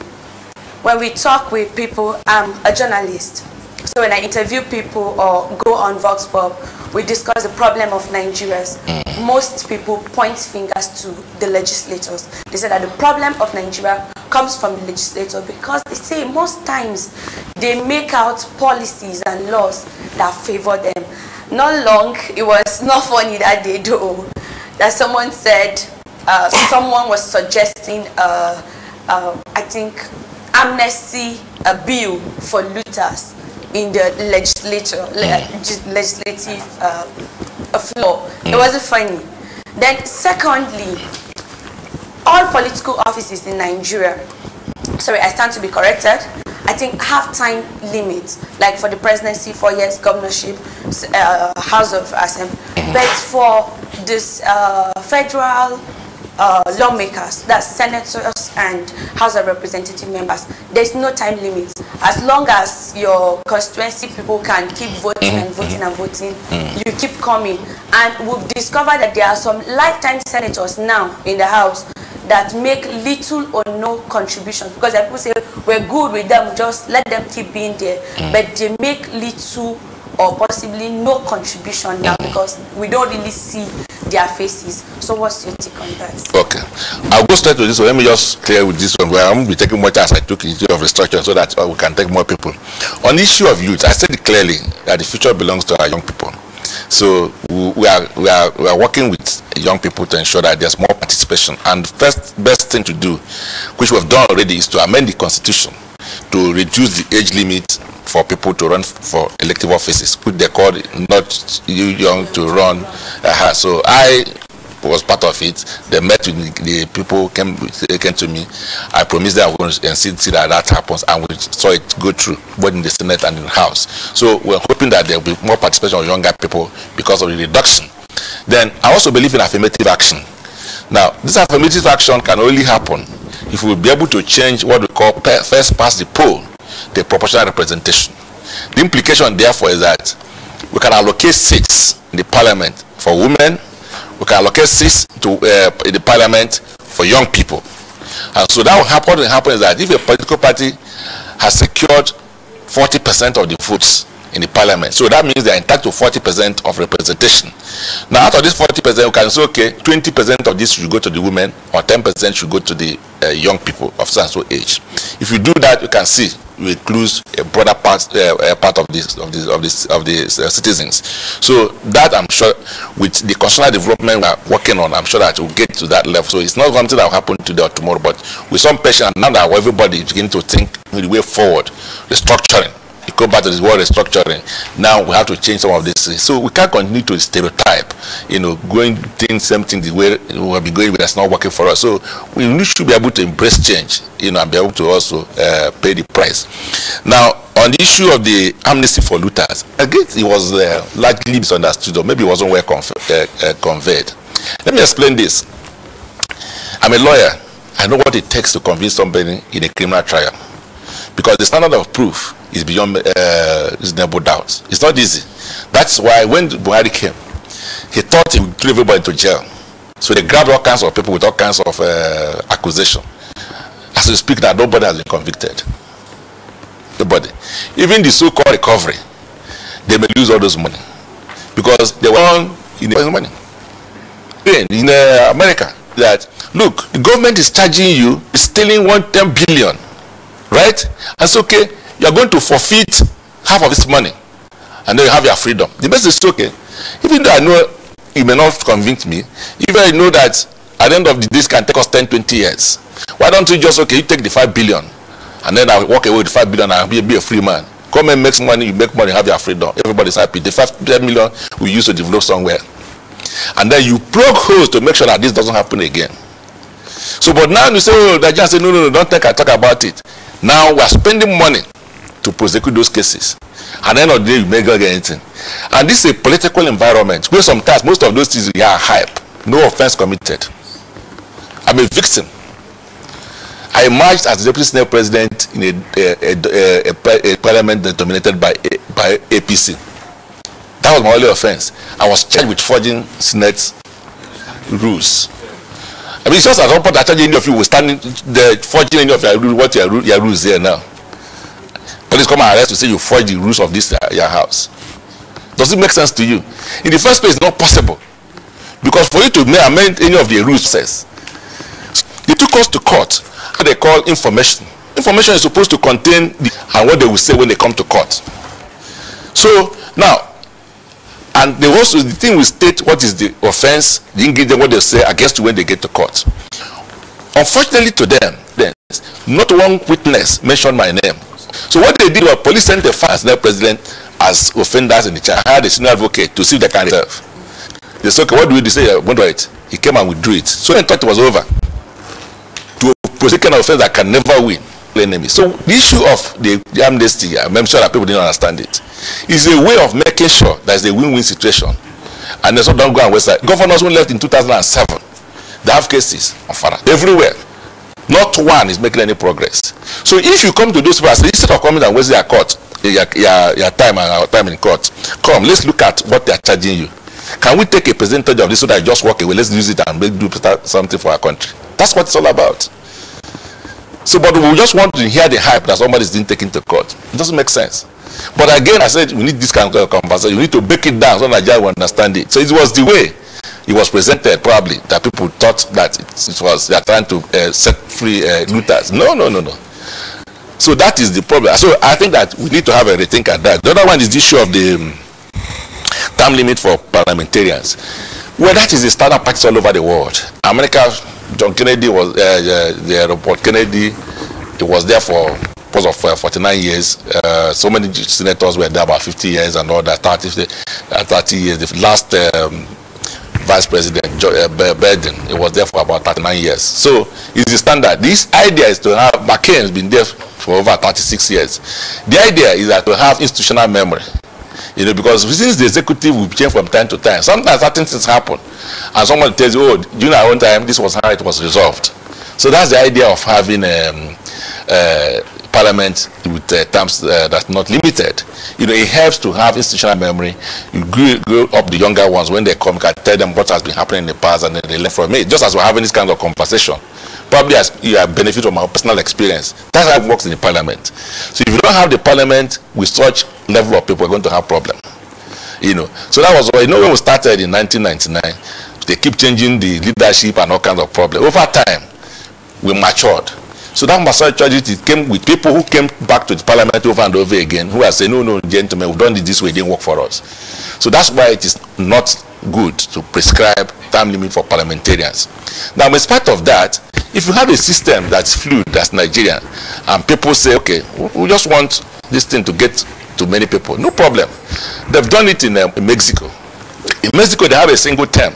when we talk with people, I'm a journalist, so when I interview people or go on Vox Pop, we discuss the problem of Nigerians. Most people point fingers to the legislators. They say that the problem of Nigeria comes from the legislator, because they say most times they make out policies and laws that favor them. Not long, it was not funny that day though, that someone said, someone was suggesting, I think, amnesty bill for looters in the legislative floor. It wasn't funny. Then secondly, all political offices in Nigeria, sorry, I stand to be corrected, I think have time limits, like for the presidency 4 years, governorship, House of Assembly, but for this federal lawmakers, that's senators and House of Representative members, there's no time limit. As long as your constituency people can keep voting and voting and voting, you keep coming. And we've discovered that there are some lifetime senators now in the House that make little or no contribution, because people say we're good with them, just let them keep being there, but they make little or possibly no contribution now, because we don't really see their faces. So what's your take on that? Okay, I'll go straight to this one. Let me just clear with this one, where I won't be taking much as I took the issue of restructuring, so that we can take more people. On the issue of youth, I said it clearly that the future belongs to our young people. So we are working with young people to ensure that there's more participation. And the best thing to do, which we've done already, is to amend the constitution to reduce the age limit for people to run for elective offices, which they call not young to run. So I was part of it. They met with the people, came to me. I promised them I would see that happens, and we saw it go through both in the Senate and in the House. So we're hoping that there will be more participation of younger people because of the reduction. Then I also believe in affirmative action. Now, this affirmative action can only happen if we will be able to change what we call first past the poll, the proportional representation. The implication therefore is that we can allocate seats in the parliament for women, we can allocate seats to in the parliament for young people. And so that will happen. What will happen is that if a political party has secured 40% of the votes in the parliament, so that means they are entitled to 40% of representation. Now out of this 40%, we can say, okay, 20% of this should go to the women, or 10% should go to the young people of so age. If you do that, you can see we lose a broader part of the citizens. So that, I'm sure, with the constitutional development we are working on, I'm sure that we'll get to that level. So it's not something that will happen today or tomorrow, but with some patience, now that everybody is beginning to think the way forward, restructuring. You go back to this word restructuring. Now we have to change some of this. So we can't continue to stereotype, going things, same thing the way we have been going, but that's not working for us. So we should be able to embrace change, and be able to also pay the price. Now, on the issue of the amnesty for looters, again, it was largely misunderstood, or maybe it wasn't well conveyed. Let me explain this. I'm a lawyer. I know what it takes to convince somebody in a criminal trial, because the standard of proof is beyond reasonable doubt. It's not easy. That's why when Buhari came, he thought he would throw everybody to jail. So they grabbed all kinds of people with all kinds of accusation. As we speak now, nobody has been convicted. Nobody. Even the so-called recovery, they may lose all those money, because they were on in the money. In America, that look, the government is charging you, stealing 110 billion right? And so, okay, you are going to forfeit half of this money, and then you have your freedom. The message is okay. Even though I know it may not convince me, even I know that at the end of the day, this can take us 10, 20 years. Why don't you just, okay, you take the 5 billion, and then I'll walk away with the 5 billion and I'll be a free man. Come and make money, you make money, have your freedom. Everybody's happy. The 5 million we use to develop somewhere. And then you plug holes to make sure that this doesn't happen again. So, but now you say, oh, they just say, no, don't think I talk about it. Now we are spending money to prosecute those cases. At the end of the day, you may not get anything. And this is a political environment where sometimes most of those things are hype. No offense committed. I'm a victim. I emerged as the Deputy Senate President in a parliament dominated by APC. That was my only offense. I was charged with forging Senate rules. I mean, it's just as one point that any of you will stand there forging any of your rules, what your rules there now. Police come and arrest you, say you forged the rules of this your house. Does it make sense to you? In the first place, it's not possible. Because for you to amend any of the rules says, they took us to court. What they call information. Information is supposed to contain and what they will say when they come to court. So now, and they also the thing will state what is the offense, the ingredient, what they say against you when they get to court. Unfortunately to them, then not one witness mentioned my name. So what they did was police sent the file as the president as offenders in the charge. I had a senior advocate to see if they can serve. They said, okay, what do we do? They say, wonder it. He came and withdrew it. So they thought it was over. To prosecute an offense that can never win. Enemy. So the issue of the amnesty, I'm sure that people didn't understand it, is a way of making sure there's a win-win situation. And so don't go and waste that. Governors who left in 2007, they have cases on fire everywhere. Not one is making any progress. So if you come to those people, instead of coming and wasting your court, your time and our time in court, come, let's look at what they are charging you. Can we take a percentage of this so that I just walk away? Let's use it and do something for our country. That's what it's all about. So, but we just want to hear the hype that somebody's being taken to court. It doesn't make sense. But again, I said we need this kind of conversation. You need to break it down so that Nigeria will understand it. So it was the way it was presented, probably, that people thought that it was they are trying to set free looters. No. So that is the problem. So I think that we need to have a rethink at that. The other one is the issue of the term limit for parliamentarians. Well, that is a standard practice all over the world. America, John Kennedy was the report Kennedy. It was there for 49 years. So many senators were there about 50 years and all that. 30 years. The last vice president, Biden, it was there for about 39 years. So it's the standard. This idea is to have McCain has been there for over 36 years. The idea is that to have institutional memory. You know, because since the executive will change from time to time, sometimes certain things happen, and someone tells you, oh, during our own time, this was how it was resolved. So that's the idea of having parliament with terms that's not limited. You know, it helps to have institutional memory. You grow up the younger ones when they come, you can tell them what has been happening in the past, and then they learn from it. Just as we're having this kind of conversation, probably as you have benefit from our personal experience. That's how it works in the parliament. So if you don't have the parliament with such level of people, we're going to have problem. You know, so that was why, you know, when we started in 1999, they keep changing the leadership and all kinds of problems. Over time, we matured. So that maturity came with people who came back to the parliament over and over again, who are saying, no, gentlemen, we've done it this way, it didn't work for us. So that's why it is not good to prescribe time limit for parliamentarians. Now, in spite of that, if you have a system that's fluid, that's Nigerian, and people say, okay, we just want this thing to get to many people, no problem. They've done it in Mexico. In Mexico, they have a single term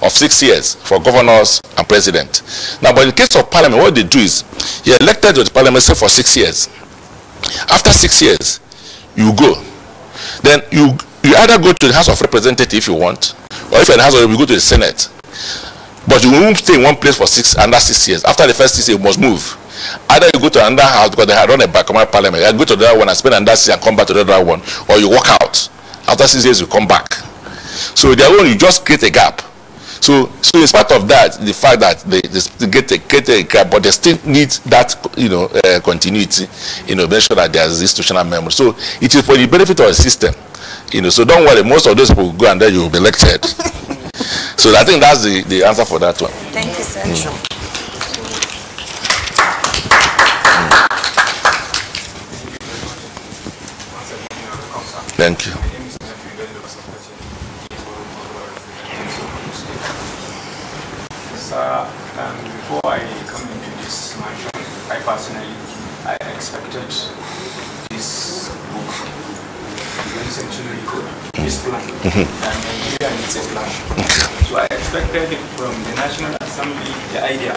of 6 years for governors and president. Now, but in the case of parliament, what they do is, you're elected to the parliament for 6 years. After 6 years, you go. Then you either go to the House of Representatives if you want, or if you're in the House of Representatives, you go to the Senate. But you won't stay in one place for under 6 years. After the first 6 years, you must move. Either you go to another house because they had run a bicameral parliament, you go to the other one and spend another 6 years and come back to the other one, or you walk out. After 6 years, you come back. So their own, you just create a gap. So in spite of that, the fact that they get a gap, but they still need that, you know, continuity, you know, make sure that there's institutional memory. So it is for the benefit of the system, you know. So don't worry, most of those people will go and then you will be elected. So I think that's the answer for that one. Thank you, sir. Thank you. Sir, before I come into this mansion, I personally expected this book, the century code, this plan, and Nigeria needs a plan. So I expected it from the National Assembly, the idea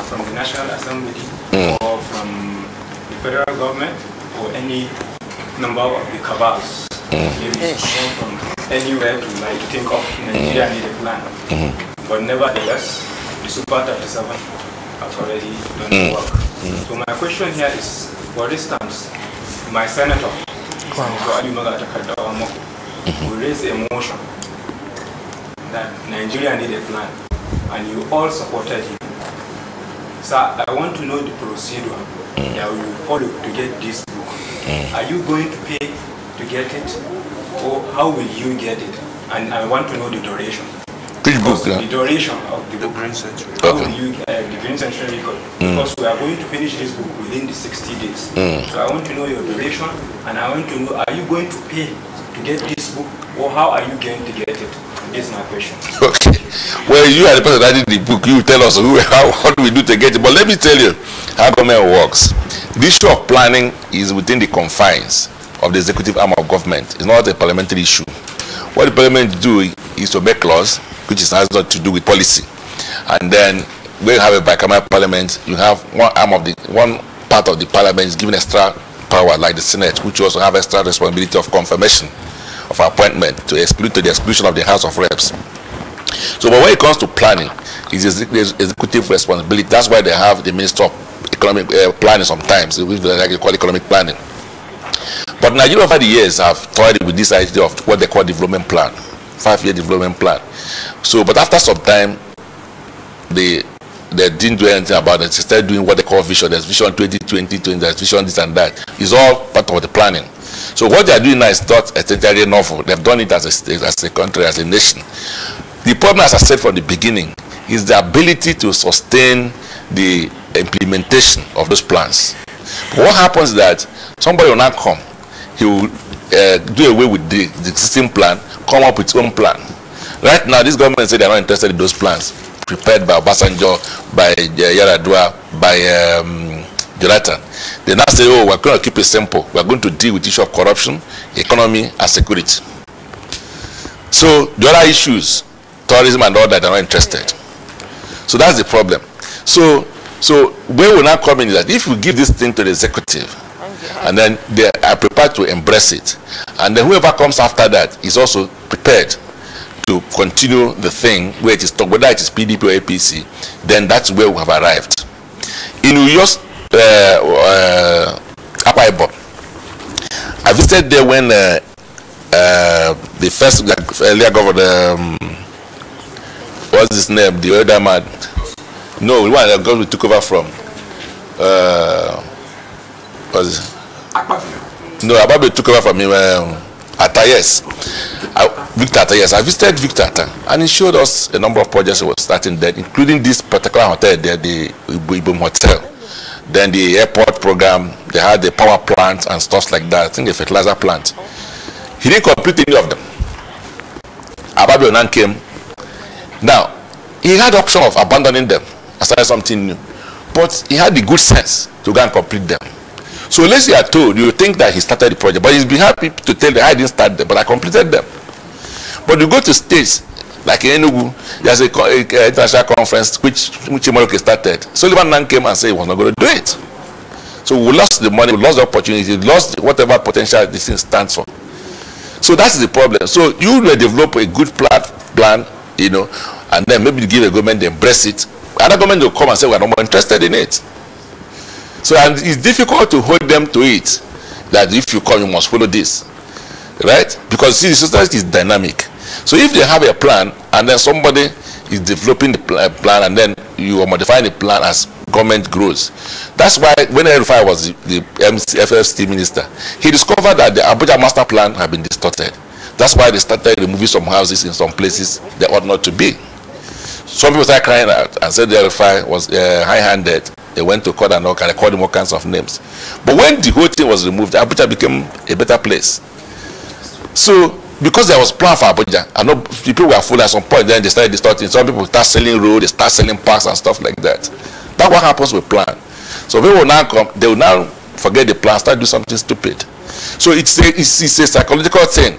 from the National Assembly or from the federal government or any number of the cabals. Maybe from anywhere to like think of Nigeria need a plan. But nevertheless, the Super 37 has already done the work. So my question here is, for instance, my senator, will raise a motion that Nigeria need a plan, and you all supported him. So I want to know the procedure that you follow to get this book. Are you going to pay to get it, or how will you get it? And I want to know the duration. Which book? The duration of the book. Green Century. How will you the Green Century record? Because we are going to finish this book within the 60 days. So I want to know your duration, and I want to know, are you going to pay to get this book, or how are you going to get it? This is my question. Okay. Well, you are the person that did the book. You tell us what do we do to get it. But let me tell you how government works. The issue of planning is within the confines of the executive arm of government. It's not a parliamentary issue. What the parliament do is to make laws, which has not to do with policy. And then when you have a bicameral parliament, you have one part of the parliament is given extra power, like the Senate, which also have extra responsibility of confirmation of appointment to the exclusion of the House of Reps. So, but when it comes to planning, it's executive responsibility. That's why they have the Minister of Economic Planning sometimes, which they call economic planning. But Nigeria over the years have toyed with this idea of what they call development plan, 5-year development plan. So, but after some time, they didn't do anything about it. They started doing what they call vision. There's vision 2020, there's vision this and that. It's all part of the planning. So what they are doing now is not essentially enough. They've done it as a country, as a nation. The problem, as I said from the beginning, is the ability to sustain the implementation of those plans. But what happens is that somebody will not come. He will do away with the existing plan, come up with his own plan. Right now, this government said they are not interested in those plans prepared by Obasanjo, by Yaradua, by Jonathan. They now say, oh, we're going to keep it simple. We're going to deal with the issue of corruption, economy, and security. So the other issues, tourism and all that, are not interested. So that's the problem. So where we now come in is that if we give this thing to the executive, and then they are prepared to embrace it, and then whoever comes after that is also prepared to continue the thing where it is talk, whether it is PDP or APC, then that's where we have arrived. In New York, Apaibo, I visited there when the first earlier governor, what's his name, the other man, no, the one that government took over from, what's it? No, Ababe took over from him, Atayes. Victor Atayes. I visited Victor Atayes, and he showed us a number of projects he was starting there, including this particular hotel there, the Ibom Hotel. Then the airport program, they had the power plant and stuff like that. I think a fertilizer plant. He didn't complete any of them. Ababe Onan came. Now, he had the option of abandoning them and starting something new. But he had the good sense to go and complete them. So let's say I told you think that he started the project, but he's been happy to tell you I didn't start them, but I completed them. But you go to states like in Enugu, there's a international conference which Chimoroke started. Sullivan Nan came and said he was not going to do it. So we lost the money, we lost the opportunity, we lost whatever potential this thing stands for. So that's the problem. So you will develop a good plan, you know, and then maybe you give a government, they embrace it. Other government will come and say we're not more interested in it. So and it's difficult to hold them to it, that if you come, you must follow this, right? Because see, the society is dynamic. So if they have a plan and then somebody is developing the plan and then you are modifying the plan as government grows. That's why when Erufai was the FFST minister, he discovered that the Abuja master plan had been distorted. That's why they started removing some houses in some places they ought not to be. Some people started crying out and said the Erufai was high-handed. They went to court and all kind of called him all kinds of names. But when the whole thing was removed, Abuja became a better place. So because there was plan for Abuja, I know people were full at some point. Then they started distorting. Some people start selling road, they start selling parks and stuff like that. That's what happens with plan. So people will now come, they will now forget the plan, start do something stupid. So it's a psychological thing.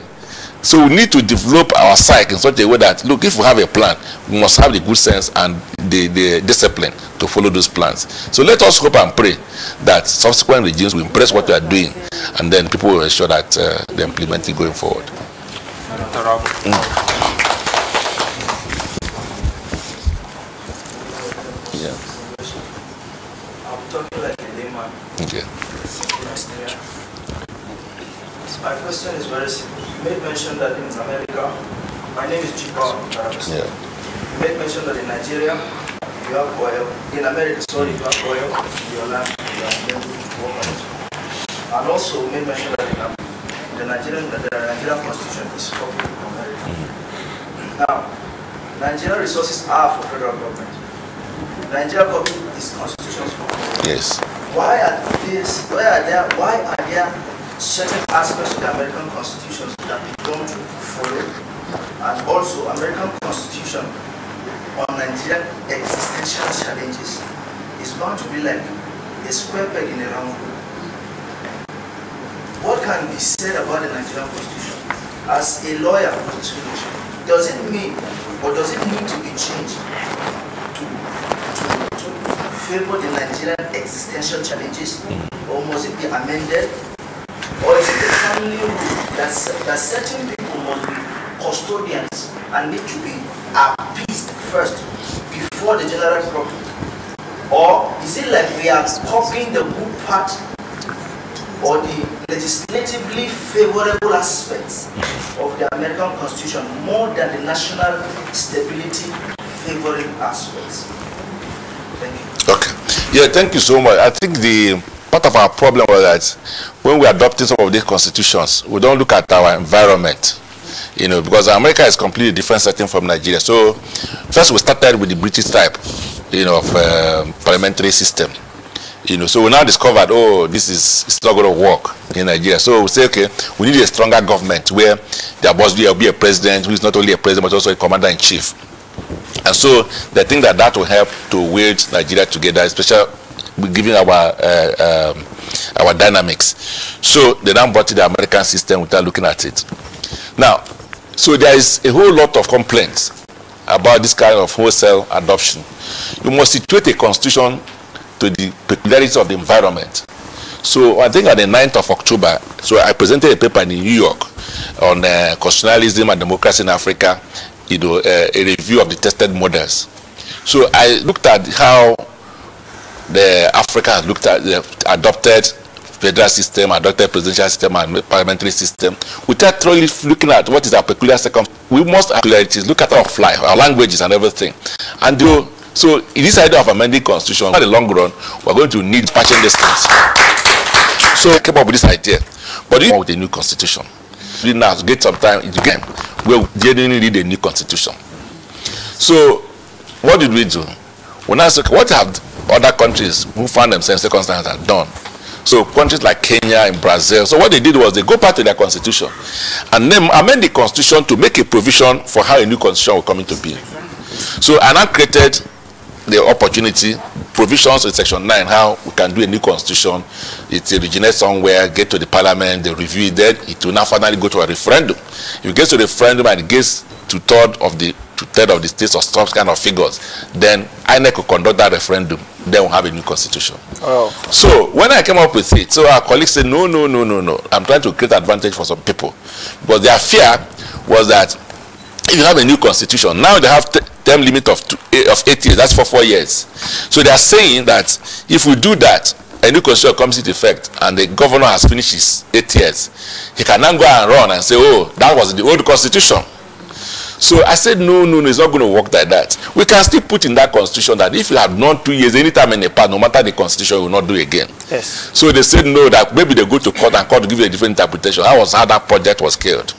So we need to develop our psyche in such a way that, look, if we have a plan, we must have the good sense and the discipline to follow those plans. So let us hope and pray that subsequent regimes will embrace what we are doing, and then people will ensure that they implement it going forward. Yeah. I'm talking like a layman. Okay. My question is very simple. You made mention that in America, my name is Chipa. Yeah. You made mention that in Nigeria, you have oil. In America, sorry, you have oil in your land, you are able to work on it. And also made mention that in the Nigerian constitution is copied from America. Now, Nigerian resources are for federal government. Nigeria copied these constitutions from America. Yes. Why are there certain aspects of the American Constitution that we don't follow, and also American Constitution on Nigerian existential challenges is bound to be like a square peg in a round hole. What can be said about the Nigerian Constitution? As a lawyer, does it mean, or does it need to be changed to favor the Nigerian existential challenges, or must it be amended? Or is it a family rule that certain people must be custodians and need to be appeased first before the general public? Or is it like we are copying the good part or the legislatively favorable aspects of the American Constitution more than the national stability favoring aspects? Thank you. Okay. Yeah, thank you so much. I think the part of our problem was that when we adopted some of these constitutions, we don't look at our environment, you know, because America is completely different setting from Nigeria. So first we started with the British type, you know, of parliamentary system, you know. So we now discovered, oh, it's not going to work in Nigeria. So we say, okay, we need a stronger government where there must be a president who is not only a president but also a commander-in-chief. And so they think that will help to wield Nigeria together, especially giving our dynamics. So they now brought in the American system without looking at it. Now, so there is a whole lot of complaints about this kind of wholesale adoption. You must situate a constitution to the peculiarities of the environment. So I think on the 9th of October, so I presented a paper in New York on constitutionalism and democracy in Africa, you know, a review of the tested models. So I looked at how the Africa has looked at the adopted federal system, adopted presidential system, and parliamentary system, without really looking at what is our peculiar circumstance. We must have peculiarities, look at our life, our languages, and everything. And so in this idea of amending constitution, in the long run, we're going to need patching these things. So I came up with this idea, but with a new constitution. We now get some time again where we genuinely need a new constitution. So what did we do? We now said, what have other countries who found themselves in circumstances have done? So countries like Kenya and Brazil. So what they did was they go back to their constitution and then amend the constitution to make a provision for how a new constitution will come into being. So I now created the opportunity, provisions in section 9, how we can do a new constitution. It originates somewhere, get to the parliament, they review it, then it will now finally go to a referendum. If it gets to the referendum and it gets to third of the states or some kind of figures, then INEC will conduct that referendum, then we'll have a new constitution. Oh. So when I came up with it, so our colleagues said, no, I'm trying to create advantage for some people. But their fear was that if you have a new constitution, now they have term limit of 8 years, that's for 4 years. So they are saying that if we do that, a new constitution comes into effect and the governor has finished his 8 years, he can now go and run and say, oh, that was the old constitution. So I said, no, it's not going to work like that. We can still put in that constitution that if you have done 2 years, anytime in the past, no matter the constitution, you will not do it again. Yes. So they said no, that maybe they go to court and court to give you a different interpretation. That was how that project was killed.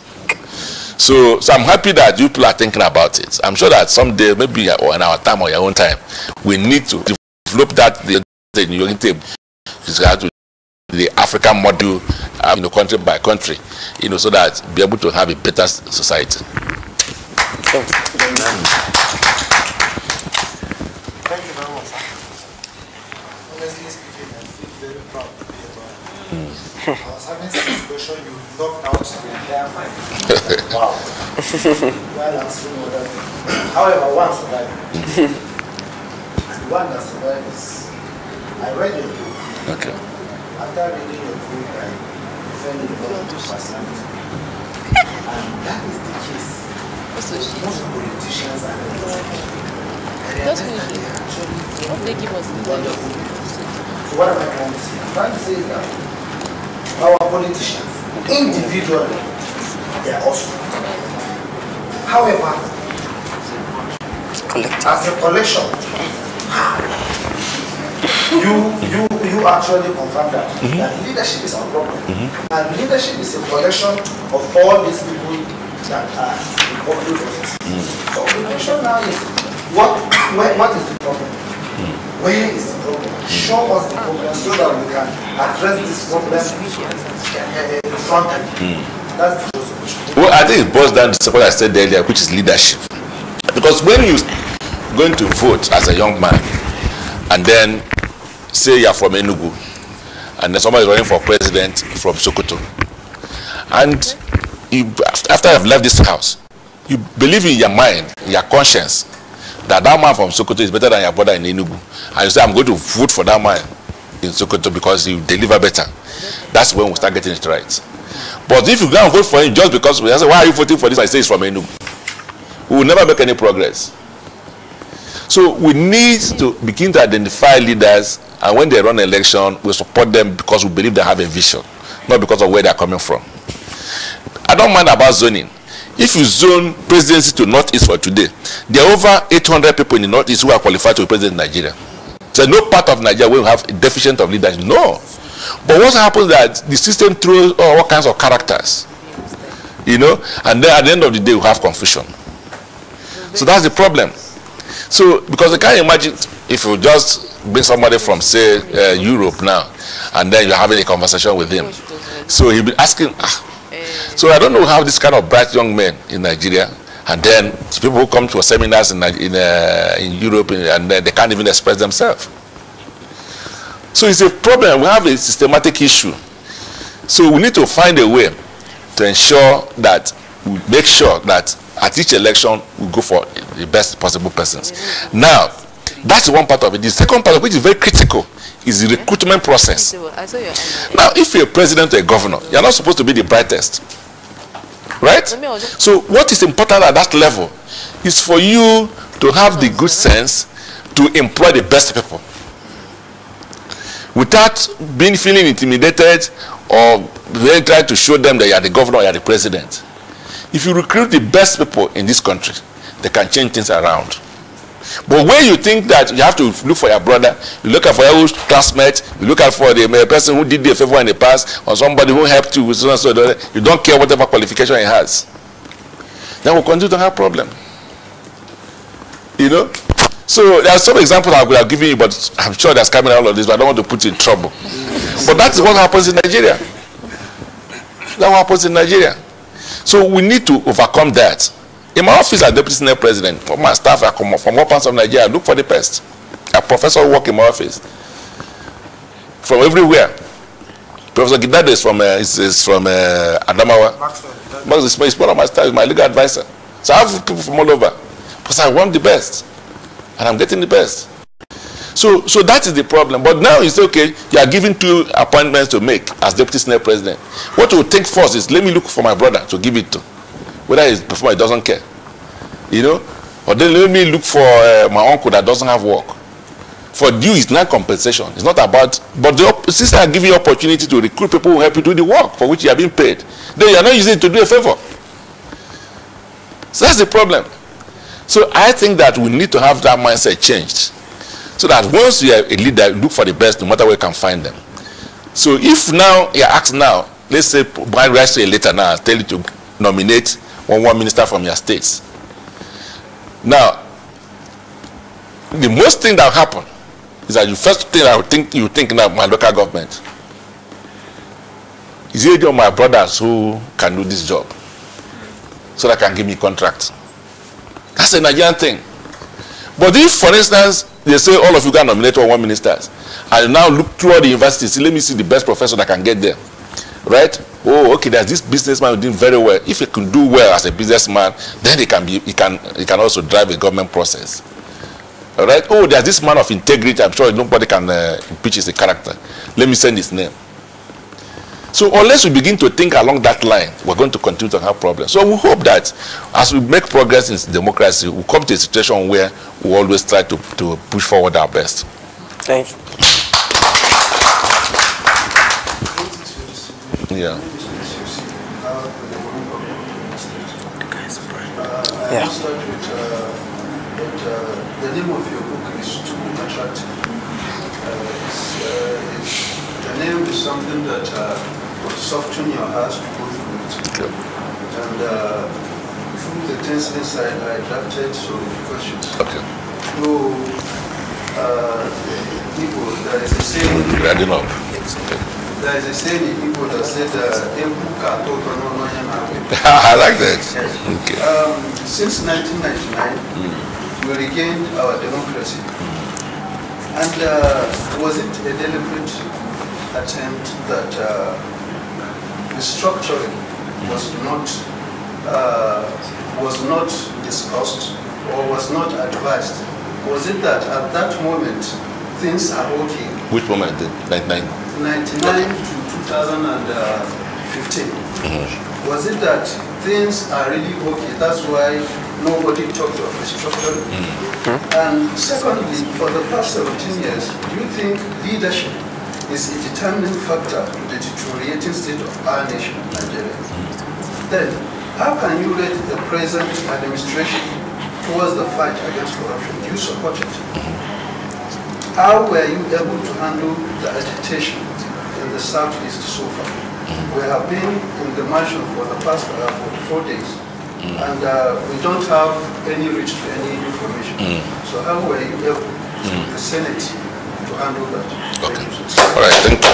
So I'm happy that you people are thinking about it. I'm sure that someday, maybe or in our time or your own time, we need to develop that the African model country by country, so that be able to have a better society. Thank you. Thank you very much, sir. Honestly speaking, I feel very proud to be about it. I was having this question, you knocked out the entire fight. Wow. While answering whatever. However, one survived. The one that survived is, I read your book. Okay. After reading your book, I defended the law of personality. And that is the case. Most politicians are just finish it. What they give us wonderful. So what am I trying to say? I'm trying to say is that our politicians, individually, they are awesome. However, as a collection, you actually confirm that, that leadership is our problem. And leadership is a collection of all these people that are in public office. So the question now is, what is the problem? Where is the problem? Show us the problem so that we can address this problem in front end. That's the question. Well, I think it boils down to what I said earlier, which is leadership. Because when you're going to vote as a young man, and then say you're from Enugu, and then somebody is running for president from Sokoto, and after you've left this house, you believe in your mind, in your conscience, that man from Sokoto is better than your brother in Enugu, and you say, I'm going to vote for that man in Sokoto because he deliver better. That's when we start getting it right. But if you go and vote for him just because we say, why are you voting for this? I say it's from Enugu. We will never make any progress. So we need to begin to identify leaders, and when they run an election, we support them because we believe they have a vision, not because of where they are coming from. I don't mind about zoning. If you zone presidency to Northeast for today, there are over 800 people in the Northeast who are qualified to be president in Nigeria. So no part of Nigeria will have a deficient of leaders. No. But what happens is that the system throws all kinds of characters, and then at the end of the day, we have confusion. So that's the problem. So, because I can't imagine if you just bring somebody from, say, Europe now, and then you're having a conversation with him. So he'll be asking, so I don't know how this kind of bright young men in Nigeria, and then people who come to seminars in Europe, and then they can't even express themselves. So it's a problem. We have a systematic issue. So we need to find a way to ensure that we make sure that at each election we go for the best possible persons. Now, that's one part of it. The second part of it, which is very critical, is the recruitment process. Now, if you're a president or a governor, you're not supposed to be the brightest. Right? So what is important at that level is for you to have the good sense to employ the best people, without feeling intimidated or then trying to show them that you are the governor or you are the president. If you recruit the best people in this country, they can change things around. But when you think that you have to look for your brother, you look at for your old classmate, you look at for the person who did you a favor in the past, or somebody who helped you with so and so, you don't care whatever qualification he has, then we'll continue to have problem. So there are some examples I could have given you, but I'm sure there's coming all of this, but I don't want to put you in trouble. But that's what happens in Nigeria. That's what happens in Nigeria. So we need to overcome that. In my office as Deputy Senate President, for my staff, I come from all parts of Nigeria, I look for the best. A professor work in my office. From everywhere. Professor Gidado is from Adamawa. He's one of my staff, my legal advisor. So I have people from all over. Because I want the best. And I'm getting the best. So that is the problem. But now it's okay, you are given 2 appointments to make as Deputy Senate President. What you think first is, let me look for my brother to give it to. Whether he's performer, he doesn't care. Or then let me look for my uncle that doesn't have work. For you, it's not compensation. It's not about, but the system are giving you opportunity to recruit people who help you do the work for which you are being paid. Then you are not using it to do a favor. So that's the problem. So I think that we need to have that mindset changed. So that once you are a leader, you look for the best no matter where you can find them. So if now you are asked now, let's say, write to a letter now, tell you to nominate one minister from your states. Now, the most thing that will happen is that the first thing I would think, you think now, my local government. is there any of my brothers who can do this job so that can give me contract? That's a Nigerian thing. But if, for instance, they say all of you can nominate one minister, and you now look through all the universities, let me see the best professor that can get there, right? Oh, okay, there's this businessman who did very well. If he can do well as a businessman, then he can also drive a government process. All right? Oh, there's this man of integrity. I'm sure nobody can impeach his character. Let me send his name. So unless we begin to think along that line, we're going to continue to have problems. So we hope that as we make progress in democracy, we'll come to a situation where we always try to push forward our best. Thank you. Yeah. Yeah. The name of your book is too attractive. The name is something that will soften your heart to go through it. And through the things inside, I drafted so many questions. Okay. So, people, there is a saying. Grading up. There is a saying in Igbo that said, I like that. Okay. Since 1999, we regained our democracy. And was it a deliberate attempt that the structuring was not discussed or was not advised? Was it that at that moment things are okay? Which moment? 99 to 2015. Was it that things are really okay? That's why nobody talked of restructuring. And secondly, for the past 17 years, do you think leadership is a determining factor in the deteriorating state of our nation, Nigeria? Then, how can you rate the present administration towards the fight against corruption? Do you support it? How were you able to handle the agitation in the southeast so far? We have been in the mansion for the past 44 days, and we don't have any reach to any information. So how were you able, the Senate, to handle that? Okay. All right, thank you.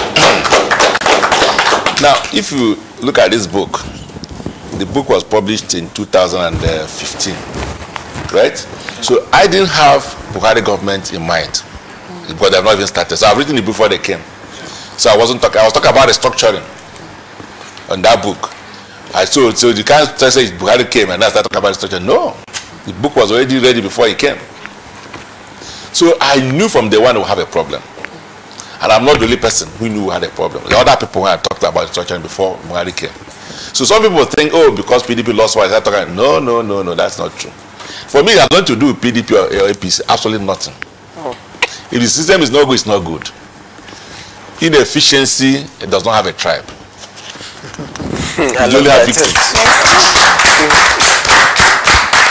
Now, if you look at this book, the book was published in 2015, right? So I didn't have Buhari government in mind because they have not even started. So I've written it before they came. So I was talking about restructuring on that book. So you can't say Buhari came and I started talking about restructuring. No, the book was already ready before he came. So I knew from day one we have a problem. And I'm not the only person who knew we had a problem. The other people who had talked about restructuring before Buhari came. So some people think, oh, because PDP lost one, I talking. No, that's not true. For me, it has nothing to do with PDP or APC, absolutely nothing. If the system is not good, it's not good. Inefficiency, it does not have a tribe. It only has victims.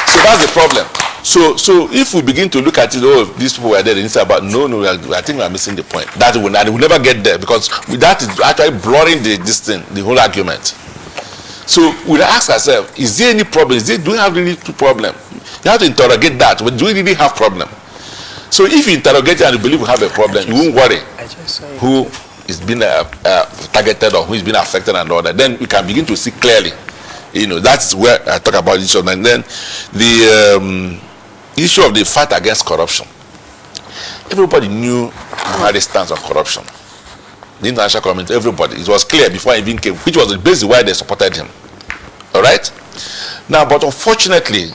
So that's the problem. So if we begin to look at it, oh, these people were there, and it's about no, I think we are missing the point. That will never get there because that is actually blurring the whole argument. So we ask ourselves, is there any problem? Do we have really two problems? You have to interrogate that. But do we really have problem? So if you interrogate and you believe we have a problem, you won't worry who is being targeted or who is being affected and all that. Then we can begin to see clearly. That's where I talk about this. And then the issue of the fight against corruption. Everybody knew Buhari's stance on corruption. The international community, everybody. It was clear before he even came, which was the basis why they supported him. All right? Now, but unfortunately,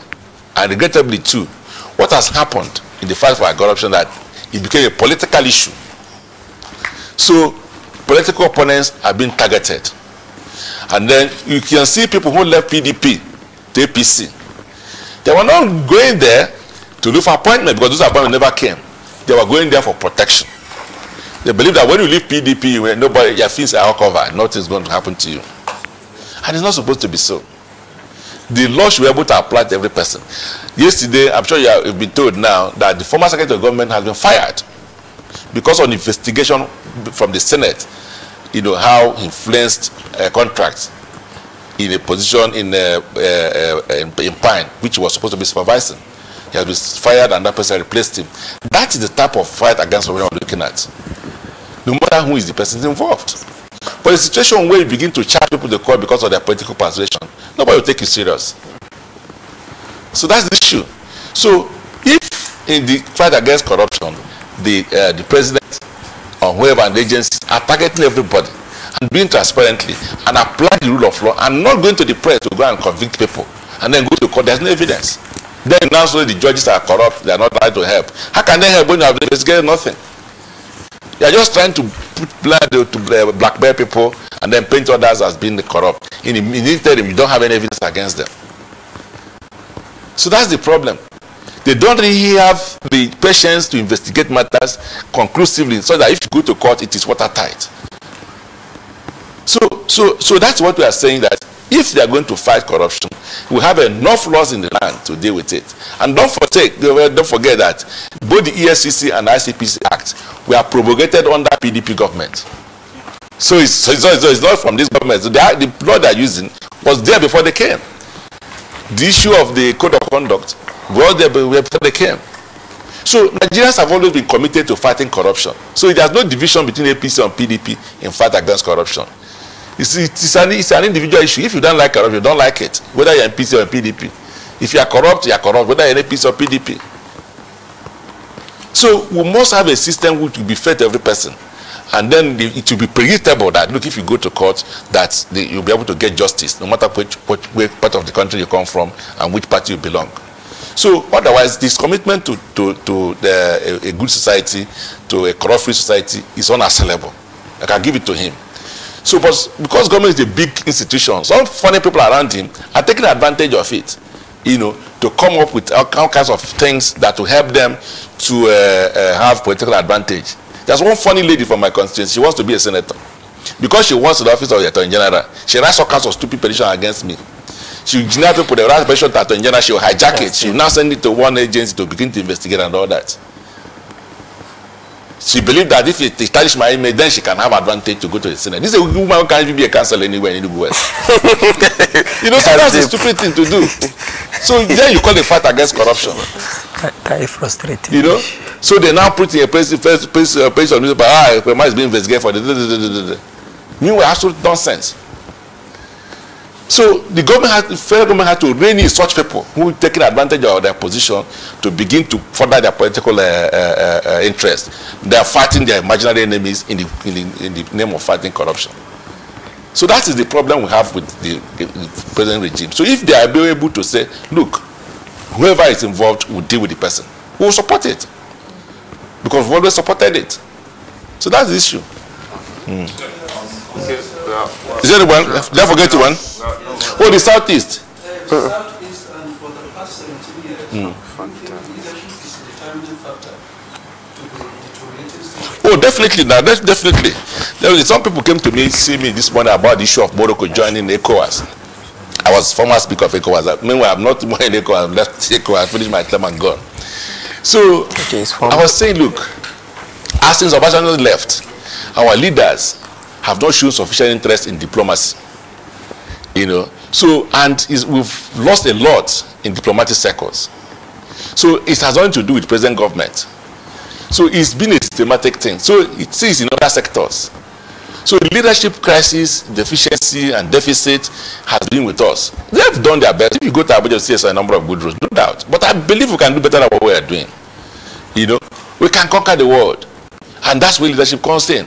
and regrettably too, what has happened in the fight for corruption that it became a political issue. So, political opponents are being targeted. And then you can see people who left PDP to APC. They were not going there to look for appointment because those appointments never came. They were going there for protection. They believe that when you leave PDP, when your things are all covered, nothing's going to happen to you. And it's not supposed to be so. The law should be able to apply to every person. Yesterday, I'm sure you have been told now that the former Secretary of Government has been fired because of the investigation from the Senate, how he influenced contracts in a position in Pine, which he was supposed to be supervising. He has been fired and that person replaced him. That is the type of fight against what we are looking at. No matter who is the person involved. But the situation where you begin to charge people to court because of their political persuasion, nobody will take you serious. So that's the issue. So if in the fight against corruption, the president or whoever and the agencies are targeting everybody and doing transparently and apply the rule of law and not going to the press to go and convict people and then go to court, there's no evidence. Then now so the judges are corrupt, they are not trying to help. How can they help when you have investigated nothing? You are just trying to put blackmail people and then paint others as being corrupt. In the interim, you don't have any evidence against them. So that's the problem. They don't really have the patience to investigate matters conclusively, so that if you go to court, it is watertight. So that's what we are saying, that if they are going to fight corruption, we have enough laws in the land to deal with it. And don't forget that both the ESCC and the ICPC Act were promulgated under PDP government. So it's not from this government. So the law they are using was there before they came. The issue of the code of conduct was there before they came. So Nigerians have always been committed to fighting corruption. So there's no division between APC and PDP in fight against corruption. It's an individual issue. If you don't like corruption, you don't like it, whether you're in PC or in PDP. If you are corrupt, whether you're in APC or PDP. So we must have a system which will be fair to every person. And then it will be predictable that, look, if you go to court, that you'll be able to get justice, no matter which part of the country you come from and which party you belong. So otherwise, this commitment to a good society, to a corrupt-free society, is unassailable. I can give it to him. So, because government is a big institution, some funny people around him are taking advantage of it, to come up with all kinds of things that will help them to have political advantage. There's one funny lady from my constituency. She wants to be a senator. Because she wants the office of the Attorney General, she writes all kinds of stupid petitions against me. She will generate people, the right petition to Attorney General, she will hijack it. She will now send it to one agency to begin to investigate and all that. She believed that if it establishes my image, then she can have advantage to go to the Senate. This is a woman who can't even be a council anywhere in the West. So that's a stupid thing to do. So then you call the fight against corruption. Very frustrating. So they now put in a place on newspaper, Ekweremadu is being investigated for the meanwhile, absolute nonsense. So the federal government had to rein in such people who are taking advantage of their position to begin to further their political interest. They are fighting their imaginary enemies in the name of fighting corruption. So that is the problem we have with the present regime. So if they are able to say, look, whoever is involved will deal with the person, we will support it. Because we've always supported it. So that's the issue. Is there one? Did I forget one? Oh, the Southeast. The Southeast, and for the past 17 years, leadership is a determining factor to the deteriorating state. Oh, definitely. Now, definitely. Some people came to me, see me this morning about the issue of Morocco joining ECOWAS. I was former speaker of ECOWAS. Meanwhile, I'm not more in ECOWAS. I've left ECOWAS, finished my term and gone. So, I was saying, look, as since Obasanjo left, our leaders have not shown sufficient interest in diplomacy. So, and we've lost a lot in diplomatic circles. So it has nothing to do with present government. So it's been a systematic thing. So it is in other sectors. So the leadership crisis, deficiency and deficit has been with us. They've done their best. If you go to Abuja, you see a number of good roads, no doubt. But I believe we can do better than what we are doing. We can conquer the world. And that's where leadership comes in.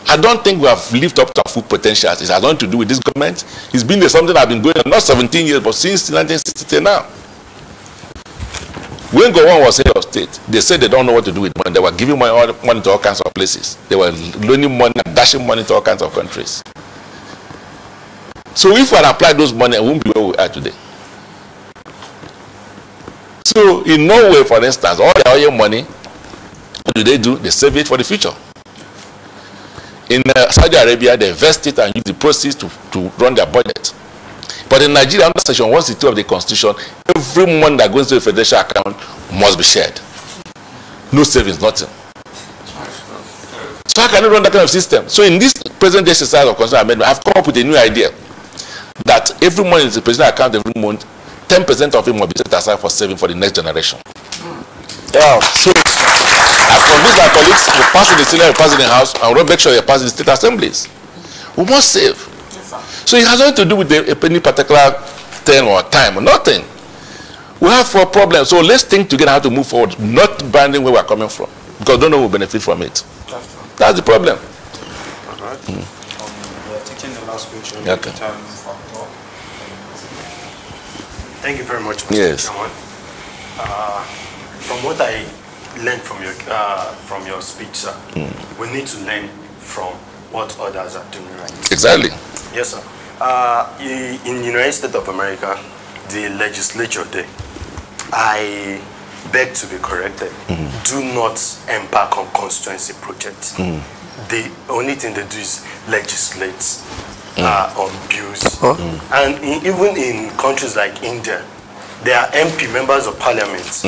I don't think we have lived up to our full potential. It has nothing to do with this government. It's been something that has been going on, not 17 years, but since 1960 now. When Gowon was head of state, they said they don't know what to do with money. They were giving money to all kinds of places. They were loaning money and dashing money to all kinds of countries. So if we had applied those money, we wouldn't be where we are today. So in Norway, for instance, all their oil money, what do? They save it for the future. In Saudi Arabia, they invest it and use the proceeds to run their budget. But in Nigeria, under Section 162 of the Constitution, every money that goes to the federal account must be shared. No savings, nothing. So how can you run that kind of system? So in this present exercise of constitutional amendment, I've come up with a new idea that every money in the president's account every month, 10% of it must be set aside for saving for the next generation. Yeah. So I convince my colleagues to pass in the Senate, pass in the House, and we'll make sure they pass in the state assemblies. We must save. Yes, so it has nothing to do with any particular thing or time or nothing. We have 4 problems. So let's think together how to move forward, not abandoning where we're coming from. Because don't know who will benefit from it. That's the problem. All right. We're taking the last question. Okay. Thank you very much, Mr. Yes. Chairman. From what I learned from your speech, sir, we need to learn from what others are doing right. Exactly. Yes, sir. In the United States of America, the legislature there, I beg to be corrected, do not embark on constituency projects. The only thing they do is legislate on bills. And even in countries like India, their MP, members of parliament,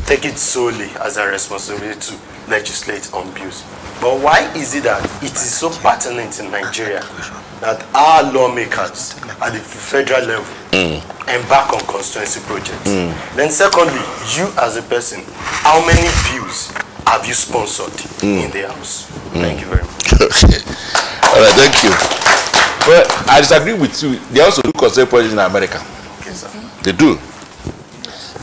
take it solely as a responsibility to legislate on bills. But why is it that it is so pertinent in Nigeria that our lawmakers at the federal level embark on constituency projects? Then secondly, you as a person, how many bills have you sponsored in the House? Thank you very much. Okay. All right, thank you. Well, I disagree with you. They also do constituency projects in America. Okay, sir. They do.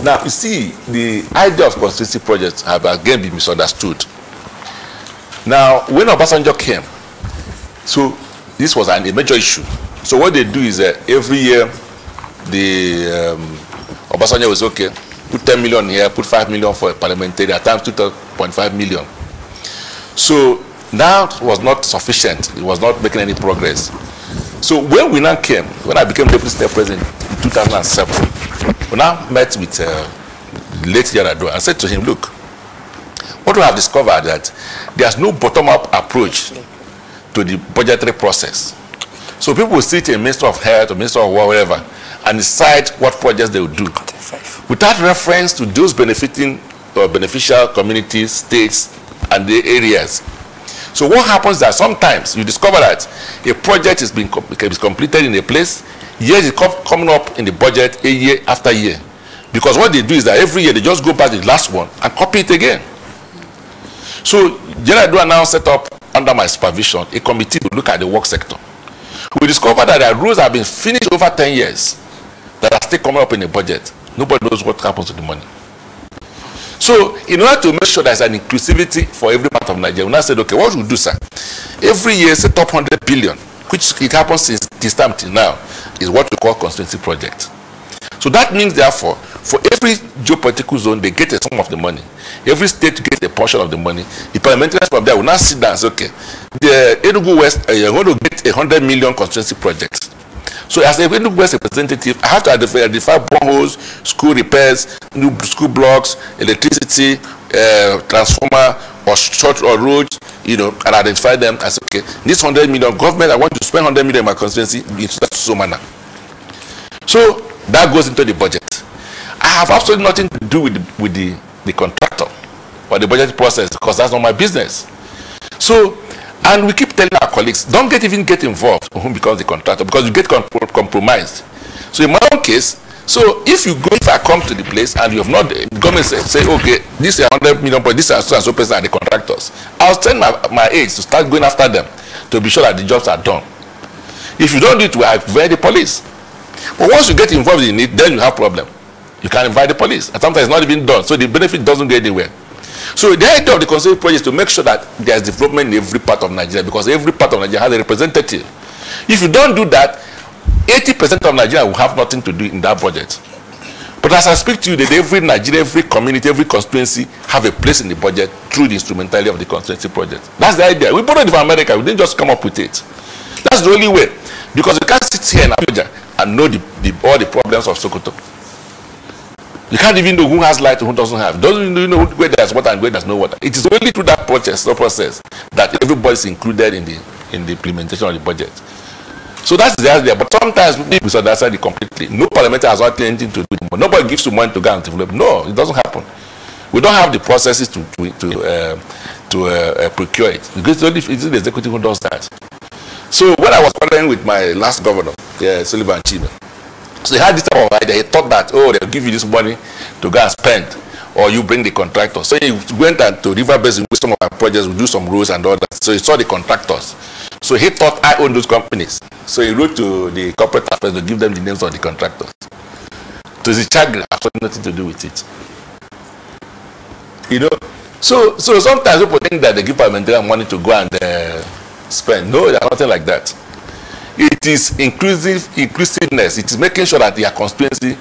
Now, you see, the idea of constituency projects have again been misunderstood. Now, when Obasanjo came, so this was a major issue. So what they do is every year, the Obasanjo was okay, put 10 million here, put 5 million for a parliamentary, at times 2.5 million. So now it was not sufficient. It was not making any progress. So when we now came, when I became Deputy State President in 2007, we now met with late Yar'Adua and said to him, look, what we have discovered that there's no bottom-up approach to the budgetary process. So people will sit in Minister of Health or Minister of War, whatever, and decide what projects they will do without reference to those benefiting or beneficial communities, states, and the areas. So what happens is that sometimes you discover that a project is completed in a place, years is coming up in the budget year after year. Because what they do is that every year they just go back to the last one and copy it again. So Yar'Adua now set up, under my supervision, a committee to look at the work sector. We discovered that the rules have been finished over 10 years that are still coming up in the budget. Nobody knows what happens to the money. So in order to make sure there's an inclusivity for every part of Nigeria, we now said, okay, what should we do, sir? Every year, set up 100 billion, which it happens since this time till now, is what we call constituency project. So that means, therefore, for every geopolitical zone, they get a sum of the money. Every state gets a portion of the money. The parliamentarians from there will now sit down and say, okay, the Enugu West, you're going to get 100 million constituency projects. So as a Enugu West representative, I have to identify boreholes, school repairs, new school blocks, electricity, transformer, or short or roads, you know, and identify them as, okay, this 100 million, government, I want to spend 100 million in my constituency in so manner. So that goes into the budget. I have absolutely nothing to do with the contractor or the budget process, because that's not my business. So, and we keep telling our colleagues, don't even get involved in who becomes the contractor, because you get compromised. So in my own case, so if I come to the place and you have not, the government say okay, this is 100 million, but this is so person are the contractors, I'll send my aides to start going after them to be sure that the jobs are done. If you don't do it, we invite the police. But once you get involved in it, then you have problem. You can invite the police, and sometimes it's not even done, so the benefit doesn't go anywhere. So the idea of the constituency project is to make sure that there's development in every part of Nigeria, because every part of Nigeria has a representative. If you don't do that, 80% of Nigeria will have nothing to do in that budget. But as I speak to you, that every Nigeria, every community, every constituency have a place in the budget through the instrumentality of the constituency project. That's the idea. We borrowed it from America. We didn't just come up with it. That's the only way. Because you can't sit here in Abuja and know all the problems of Sokoto. You can't even know who has light and who doesn't have. Doesn't even know where there's water and where there's no water. It is only through that process that everybody is included in the implementation of the budget. So that's the idea. But sometimes people misunderstand it completely. No parliamentary has anything to do with it. Nobody gives you money to go and develop. No, it doesn't happen. We don't have the processes to procure it. Because it's the executive who does that. So when I was partnering with my last governor, Sullivan Chime, so he had this type of idea. He thought that, oh, they'll give you this money to go and spend, or you bring the contractor. So he went to River Basin with some of our projects, we do some roads and all that. So he saw the contractors. So he thought I owned those companies. So he wrote to the corporate affairs to give them the names of the contractors. To the chagrin, actually nothing to do with it. You know? So sometimes people think that they give parliamentarian money to go and spend. No, there's nothing like that. It is inclusiveness. It is making sure that their constituency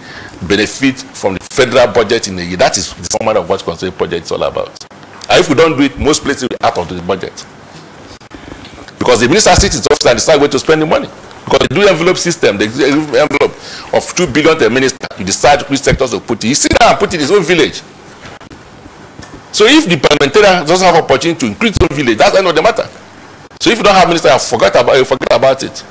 benefit from the federal budget in a year. That is the format of what constituency project is all about. And if we don't do it, most places will be out of the budget. Because the minister sits in his office and decides where to spend the money. Because they do envelope system, they do envelope of 2 billion to a minister. You decide which sectors to put it. He sit down and put it in his own village. So if the parliamentarian doesn't have opportunity to increase his own village, that's not the matter. So if you don't have minister, you forget about it.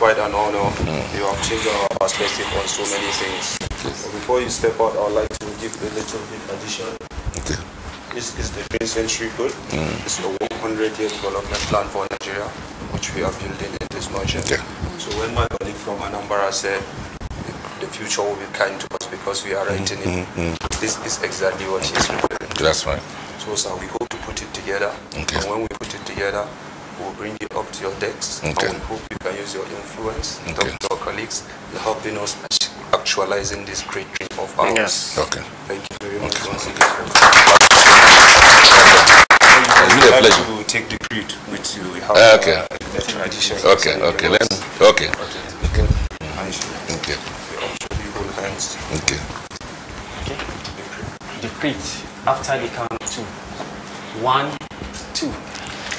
Quite an honor. You have changed our perspective on so many things. But before you step out, I would like to give a little bit addition. This is the Green Century Code. It's a 100-year development plan for Nigeria, which we are building in this nation. So when my colleague from Anambra said the future will be kind to us because we are writing it, this is exactly what he's referring to. That's right. So sir, we hope to put it together. And when we put it together, we'll bring it up to your decks, and we hope you can use your influence, talk to our colleagues, in helping us actualizing this great dream of ours. Yes. Okay. Thank you very much once again. It's a pleasure. We will take the creed with you. We have okay. Okay. Okay. The creed after the count 2. 1, 2.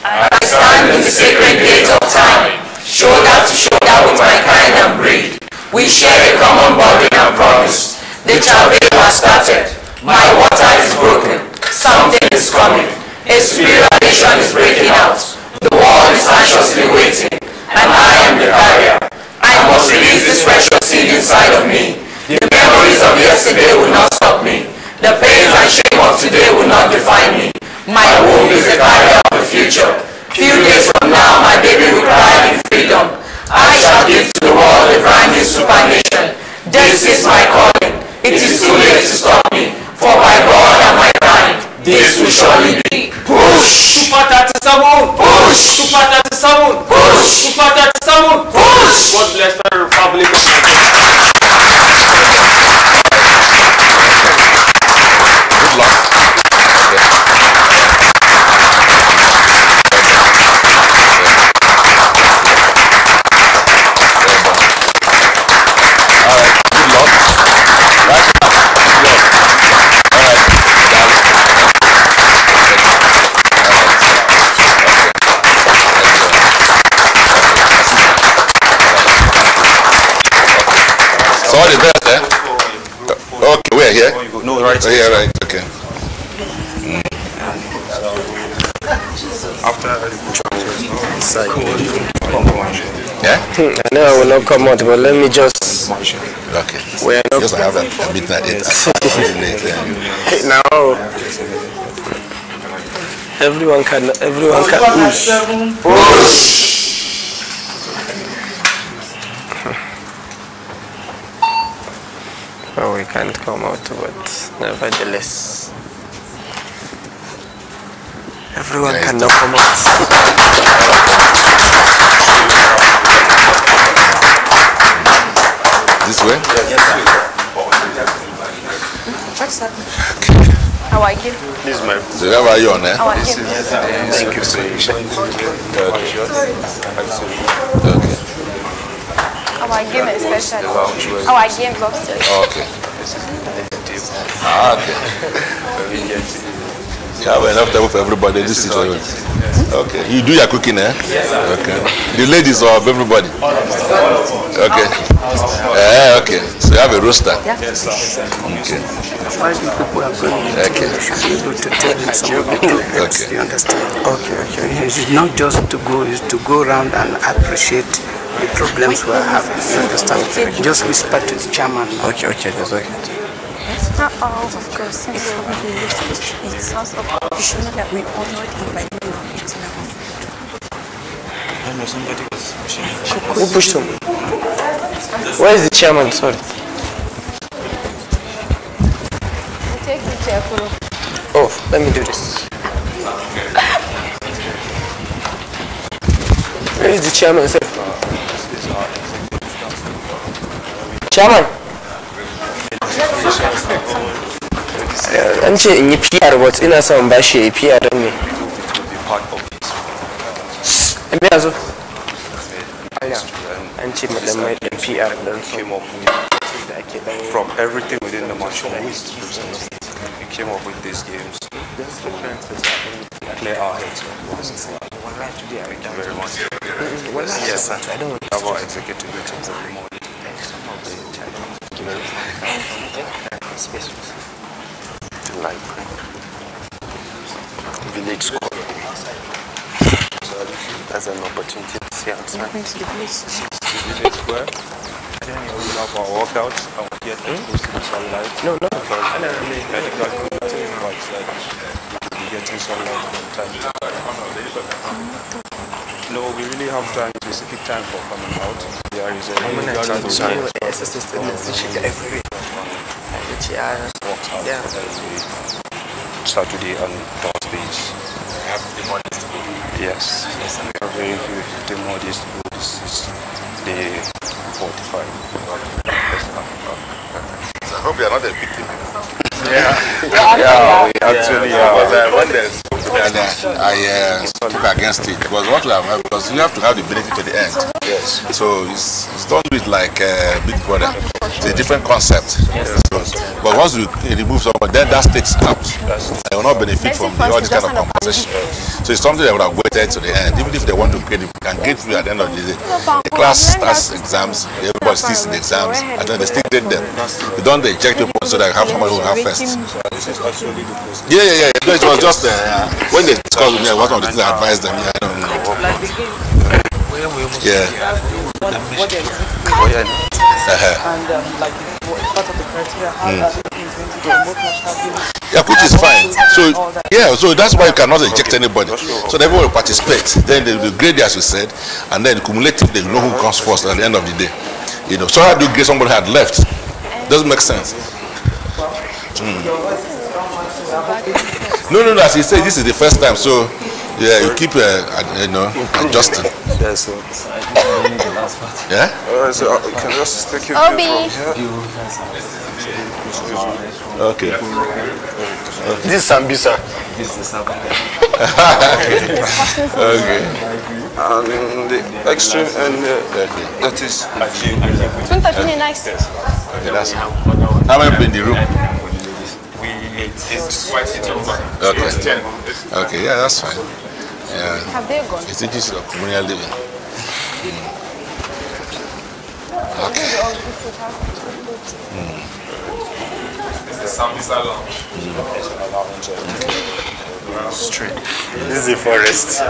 I stand in the sacred gate of time, shoulder to shoulder with my kind and breed. We share a common burden and promise. The travail has started, my water is broken, something is coming. A spiritual nation is breaking out. The world is anxiously waiting, and I am the carrier. I must release this precious seed inside of me. The memories of yesterday will not stop me. The pains and shame of today will not define me. My womb is the carrier of the future. Few days from now, my baby will cry in freedom. I shall give to the world a brand new super nation. This is my calling. It is too late to stop me. For my God and my kind, this will surely be. Push! Super 37! Push! Super 37! Push! Super 37! Push! God bless the Republic. Good luck. So all the best, eh? Okay, we're here. No, right. Oh, yeah, right. Okay. After yeah? I know I will not come out, but let me just. Okay. We are not. Just have a midnight. Now. Everyone can push. Push! Well, we can't come out, but nevertheless, everyone cannot come out. This way? What's that? How are you? This is my. So how are you on there? How are you? Thank you so much. Okay. Our game especially. Our game upstairs. Okay. Okay. You have enough time for everybody in this situation. Okay. You do your cooking, eh? Okay. The ladies of everybody. Okay. Okay. So you have a roaster. Okay. Okay. Okay. You understand? Okay. It's not just to go, it's to go around and appreciate the problems we are having. You understand? Just whisper to the chairman. Okay, that's okay. Of course, since probably you're supposed to eat sauce of you should know that we honored him by doing our eating our food. I know somebody was Who pushed him? Where is the chairman? Sorry. Take the chair, Kuro. Oh, let me do this. Where is the chairman, sir? Chairman! An ce in yi PR, but ina son ba shi PR don me. Me ya zo? An ce madan mai ɗan PR don son da ake ɗan. From everything within the martial arts, we came up with these games to clear our heads. Thank you very much. Yes, sir. I don't have our executive meetings every morning. Thank you very much. The library. Village school. That's an opportunity to see outside. Village square. We have our workouts and we get exposed to the sunlight. No. Because medical community provides that we getting sunlight from time to time. No, we really have time, specific time for coming out. There is a Saturday and Thursdays. Yes. We have very few 15 more days to go. This is day 45. I hope you are not a victim. Yeah, we actually are. I stood against it because what we have, because you have to have the benefit to the end. Yes. So it's don't do it like Big Brother. It's a different concept. Yes. But once you remove someone, then that takes out. They will not benefit from all this kind of compensation. So it's something they would have waited to the end. Even if they want to get it, can get through at the end of the day. The class starts exams, everybody sits in the exams, and then they still date them. They don't eject people so that you have someone who will have first. This is actually the first. Yeah. It was just when they discussed with me, one of the things I advised them. Yeah. Part of the criteria, how is going to promote national unity. Yeah, which is fine. So that's why you cannot eject anybody. So everyone will participate. Then they will grade as you said, and then cumulative they know who comes first at the end of the day. You know, so how do you grade somebody who had left? Doesn't make sense. No. As he said, this is the first time. So yeah, you keep adjusting. Yes, sir. Yeah. So can I just take you from here? Okay. This is Sambisa. This is okay. And the extreme end, that is. Nice. Okay, that's how many in the room? It's quite over. Okay. Okay, yeah, that's fine. Yeah. Have they gone? It's just communal living. Okay. This is Sambisa Lounge. Straight. This is the forest.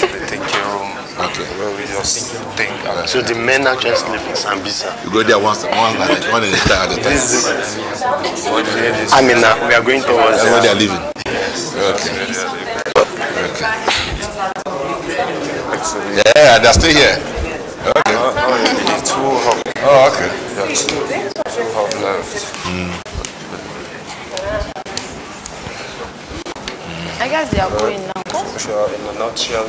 The thinking room. Okay. Where we just think. So the men actually sleep in Sambisa. You go there one in the time at the time. I mean, we are going towards where they are living. Okay. Yeah, they're still here. Okay. Oh, okay. Yes. Two have left. I guess they are going now. In a nutshell,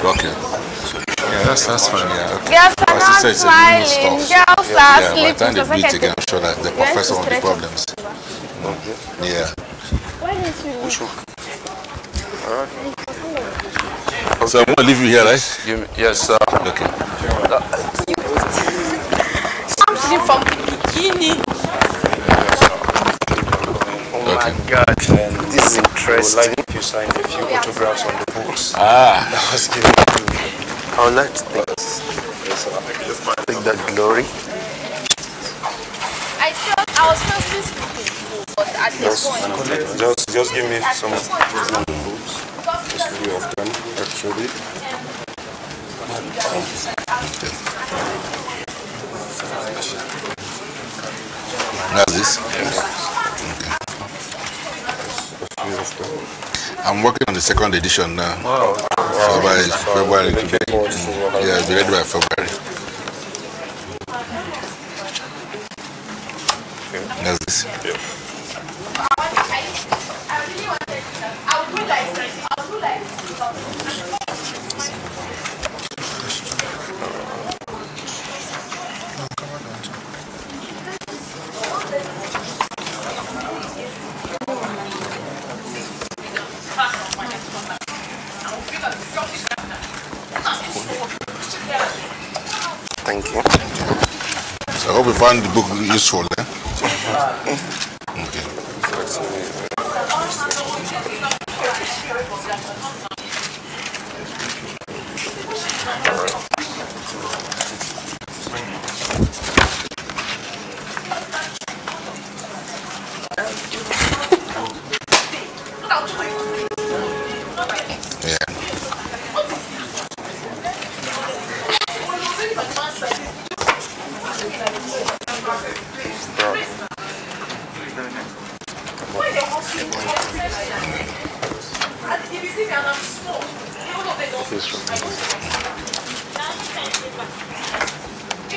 okay. Yeah, that's fine. Yeah. Okay. Girls are not smiling. Girls are By the time sleeping. they beat again, I'm sure that they perfect some of the problems. Yeah. Why didn't you leave? So I'm going to leave you here, right? Yes, sir. Okay. Something from Bikini. Oh my God, this is interesting. I would like if you signed a few autographs on the books. That was given to me. I would like to take that glory. I was firstly speaking, but at this point. Just give me some of the books. Just a few of them, actually. How's this? A few of them. I'm working on the second edition now. Wow. So by February to be, yeah, be ready by February. That's this. Thank you. So I hope you found the book useful. Eh? Okay.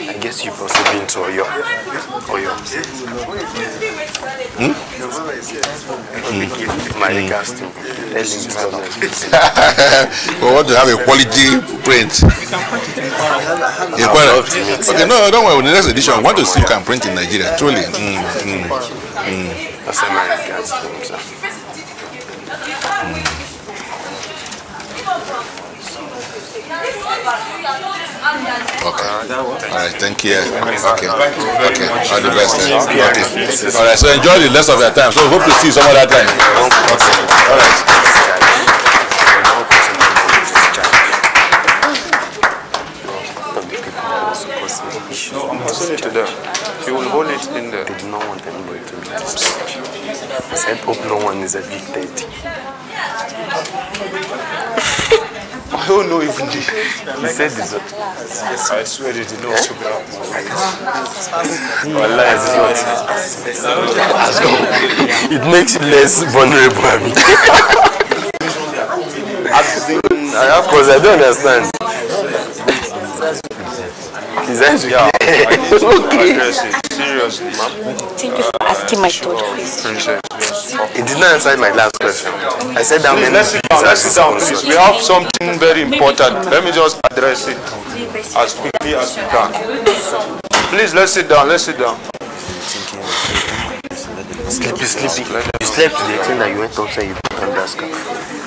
I guess you've also been to Oyo. My regards to we want to have a quality print. Okay, no, don't worry. In the next edition, I want to see you can print in Nigeria. Truly. That's my regards to him, sir. Okay. All right. Thank you. Okay. All the best. Okay. All right. So enjoy the rest of your time. So hope to see you some other time. Okay. All right. No, I'm passing it to them. You will hold it in there. They do not want anybody to know this. I said, hope no one is addicted. I don't know even this. He said this. I swear they did not open up my eyes. It makes you less vulnerable. Because I don't understand. Yeah, seriously, ma'am. Thank you for asking my third question. It did not answer my last question. I said that let's sit down, please. We have something very important. Let me just address it as quickly as we can. Please, let's sit down. Sleepy. You slept to the extent that you went outside, you put on that scarf.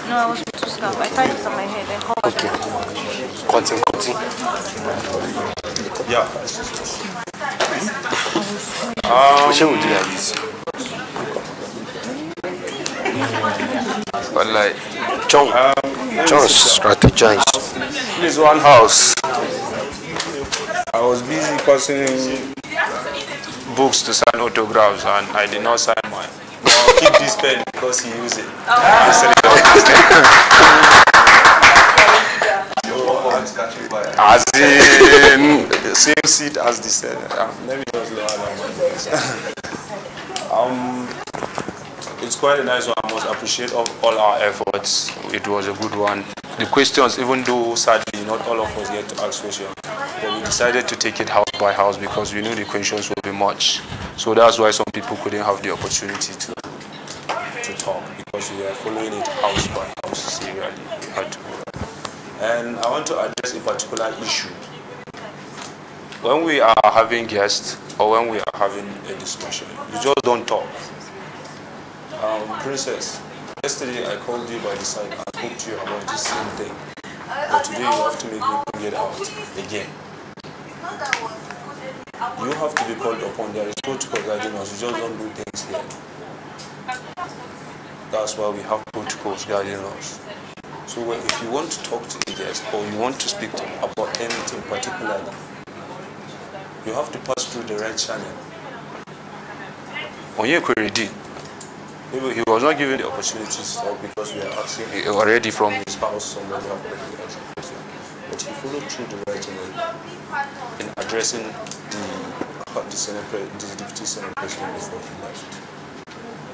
No, I was with two scarf. I tied it on my head and called. Okay. Cutting. Yeah. Which one would you like this? But like, John strategize. Please, one house. I was busy cutting books to sign autographs and I did not sign mine. But I'll keep this pen because he used it. As in same seat as the Senate. Maybe it was lower than it's quite a nice one. I must appreciate all our efforts. It was a good one. The questions, even though sadly not all of us get to ask questions, but we decided to take it house by house because we knew the questions would be much. So that's why some people couldn't have the opportunity to talk, because we were following it house by house serially. We had to. And I want to address a particular issue. When we are having guests or when we are having a discussion, you just don't talk. Princess, yesterday I called you by the side and spoke to you about this same thing. But today you have to make me bring it out again. You have to be called upon. There is protocol guiding us. You just don't do things here. That's why we have protocols guiding us. So if you want to talk to a guest or you want to speak to him about anything particularly, you have to pass through the right channel. Ike Ekweremadu, he was not given the opportunity to talk because we are asking already from his house somebody have already asked a question. But he followed through the right channel in addressing the deputy Senate president before he left.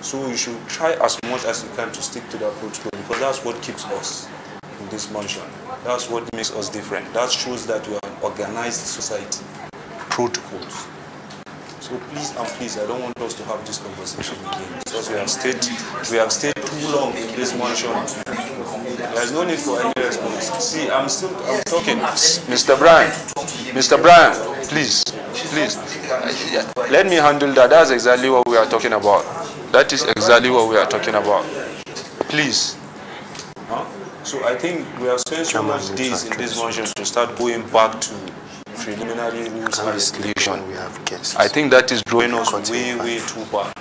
So you should try as much as you can to stick to that protocol, because that's what keeps us in this mansion. That's what makes us different. That shows that we are an organized society. Protocols. So please and please, I don't want us to have this conversation again, because we have stayed too long in this mansion. There's no need for any response. See, I'm talking. Mr. Brian, please, let me handle that. That's exactly what we are talking about. That is exactly what we are talking about. Please. Huh? So I think we have spent so much days in this mansion to start going back to preliminary rules and regulation. I think that is drawing us way too far.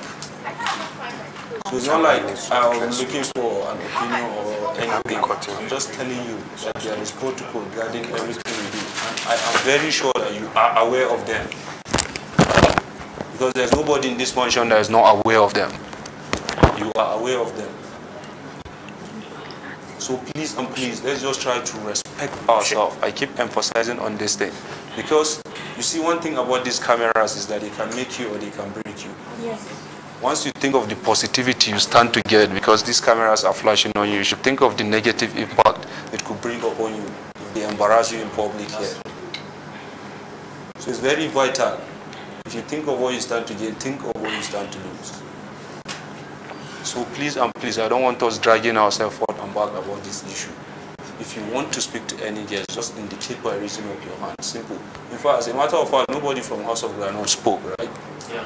So it's not like I'm looking for an opinion or anything. I'm just telling you that there is protocol guarding everything we do. And I am very sure that you are aware of them. Because there's nobody in this mansion that is not aware of them. You are aware of them. So please and please, let's just try to respect ourselves. I keep emphasizing on this thing. Because you see, one thing about these cameras is that they can make you or they can break you. Yes. Once you think of the positivity you stand to get because these cameras are flashing on you, you should think of the negative impact it could bring upon you if they embarrass you in public here. So it's very vital. If you think of what you stand to gain, think of what you stand to lose. So please and please, I don't want us dragging ourselves forward and back about this issue. If you want to speak to any guest, just indicate by raising up your hand. Simple. In fact, as a matter of fact, nobody from House of Granite spoke, right? Yeah.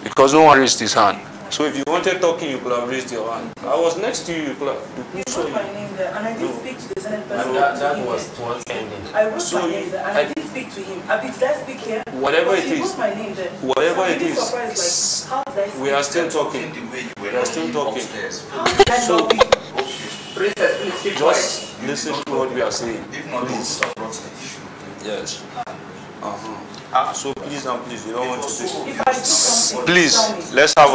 Because no one raised his hand. So if you wanted talking, you could have raised your hand. I was next to you, you could have. You wrote my name there, and I didn't speak to the Senate person. That was towards ending. I wrote my name there, and I didn't speak to him. Did I speak here? Whatever it is. You wrote my name there. Whatever it is. Surprised, like, how did I speak? We are still talking. We are still talking. So, just listen to what we are saying. Please. Yes. So please and please, you don't want to do. Please, let's have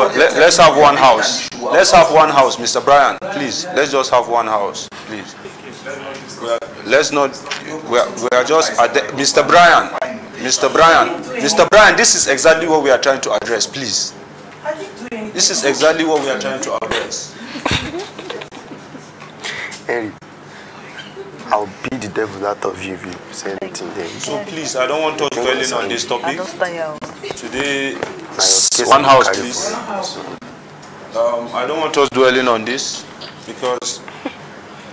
one house. Let's have one house, Mr. Brian. Please, let's just have one house, please. Let's not. We are just Mr. Brian. This is exactly what we are trying to address. Please. This is exactly what we are trying to address. Henry, I'll beat the devil out of you if you say anything there. So please, I don't want us dwelling on this topic. Today, one house, please. I don't want us dwelling on this because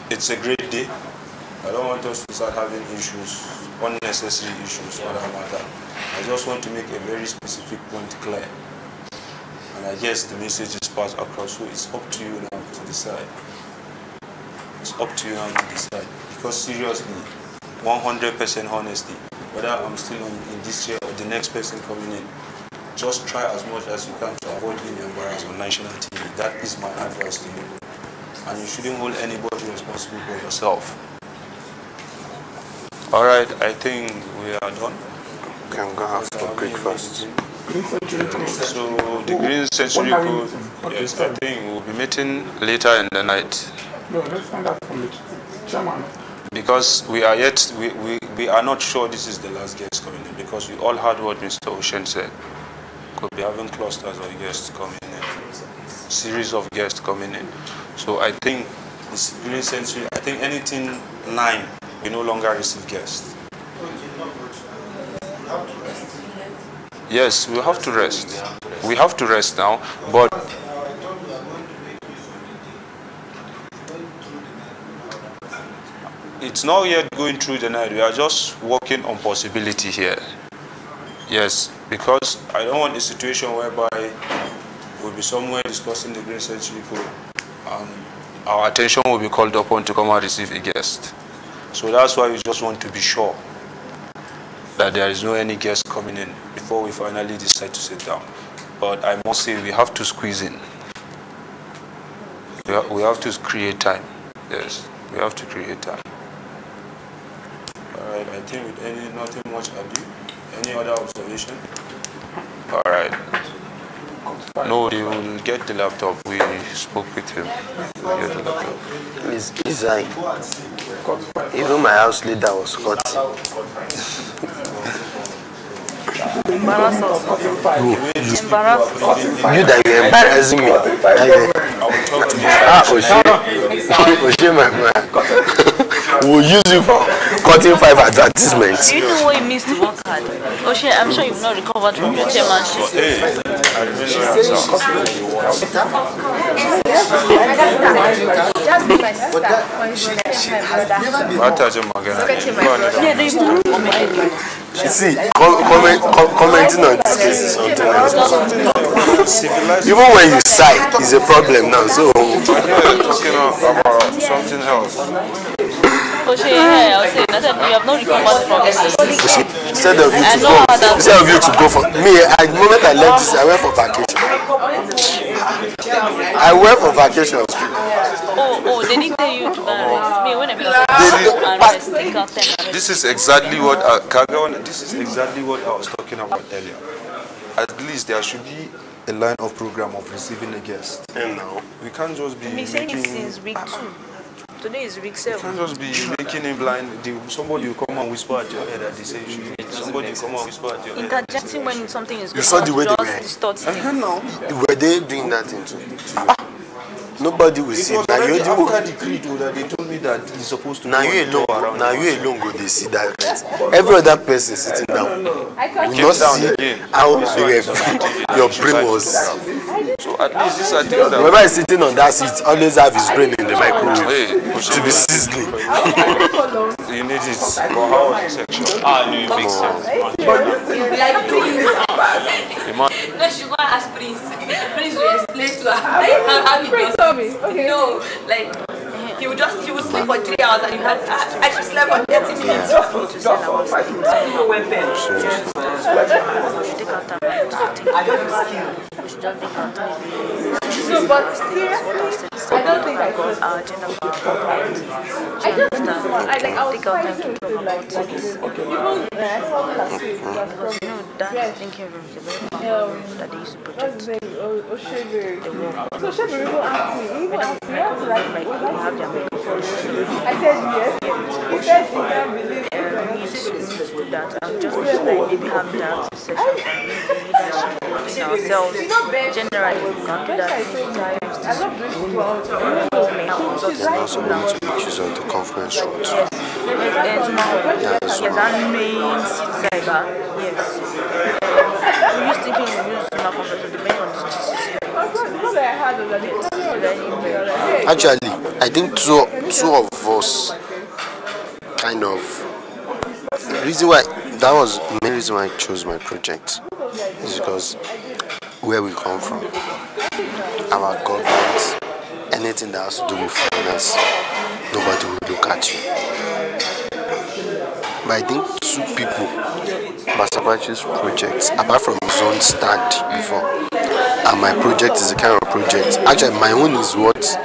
it's a great day. I don't want us to start having issues, unnecessary issues for that matter. I just want to make a very specific point clear. And I guess the message is passed across, so it's up to you now to decide. It's up to you now to decide. Because seriously, 100% honesty, whether I'm still in this chair or the next person coming in, just try as much as you can to avoid being embarrassed on national TV. That is my advice to you. And you shouldn't hold anybody responsible for yourself. Alright, I think we are done. We can go have some breakfast. So the Green Century Code, yes, I think we'll be meeting later in the night. No, let's find out from the chairman. Because we are not sure this is the last guest coming in, because we all heard what Mr. Ocean said. Could be having clusters of guests coming in, series of guests coming in. So I think this Green Century, I think anything 9, we no longer receive guests. Yes, we have to rest. We have to rest now, but it's not yet going through the night. We are just working on possibility here. Yes, because I don't want a situation whereby we'll be somewhere discussing the Green Century Code and our attention will be called upon to come and receive a guest. So that's why we just want to be sure that there is no any guest coming in before we finally decide to sit down. But I must say we have to squeeze in. We have to create time. Yes, we have to create time. Alright, I think with nothing much ado, any other observation? Alright. No, they will get the laptop. We spoke with him. We'll get the laptop. Please, Isai. Even my house leader was caught. Embarrass us. Embarrass us. You that you're embarrassing me. Oshie, my man. We'll use you for cutting 5 advertisements. Do you know what it means to work hard? Oshie, I'm sure you've not recovered from your chairmanship. See, commenting on this case is something else. Even when you sigh, it's a problem now. So talking about something else. Oshie, I was saying, I said we have not recovered from this. Instead of you to go for me, at the moment I left this, I went for vacation. I went for vacation. Oh, they didn't tell you to go and rest. Me, when I rest, take out 10 minutes. This is exactly what I was talking about earlier. At least there should be a line of program of receiving a guest. And now we can't just be saying it since week 2. Today is week 7. You can't just be making him blind. Somebody will come and whisper at your head that they say you should eat. Somebody will come and whisper at your head. Interjecting when something is you saw the way they were. Were they doing that into nobody will see. Now you they told me that he's supposed to. Now you alone go. They see that. Every other person sitting down will not see how your brain was. So at least these are things that. Whoever is sitting on that seat always have his brain in the microwave to be sizzling. You need it for how section. You make sense. Like no, she go ask Prince. Prince will explain to her how he does. Okay. No, like he would sleep for 3 hours and I just slept for 30 minutes. No, but seriously, I don't think I could. I just was trying to feel like this. Even I saw last week that thinking of the very that they used to project. So Shebiri will ask me, even ask me, I was like, you have their microphone. I said yes. He said he can't believe it. That I'm just like maybe have that session and ourselves. Generally, we can do that. There's also one to pictures on the conference room. Yes, and main seat cyber. Yes. We used thinking we used to conference room depending on the Actually, I think two of us kind of. The reason why that was the main reason why I chose my project is because where we come from, our government, anything that has to do with finance, nobody will look at you. But I think 2 people, Basabachi's project, apart from his own stand before, and my project is a kind of project. Actually, my own is what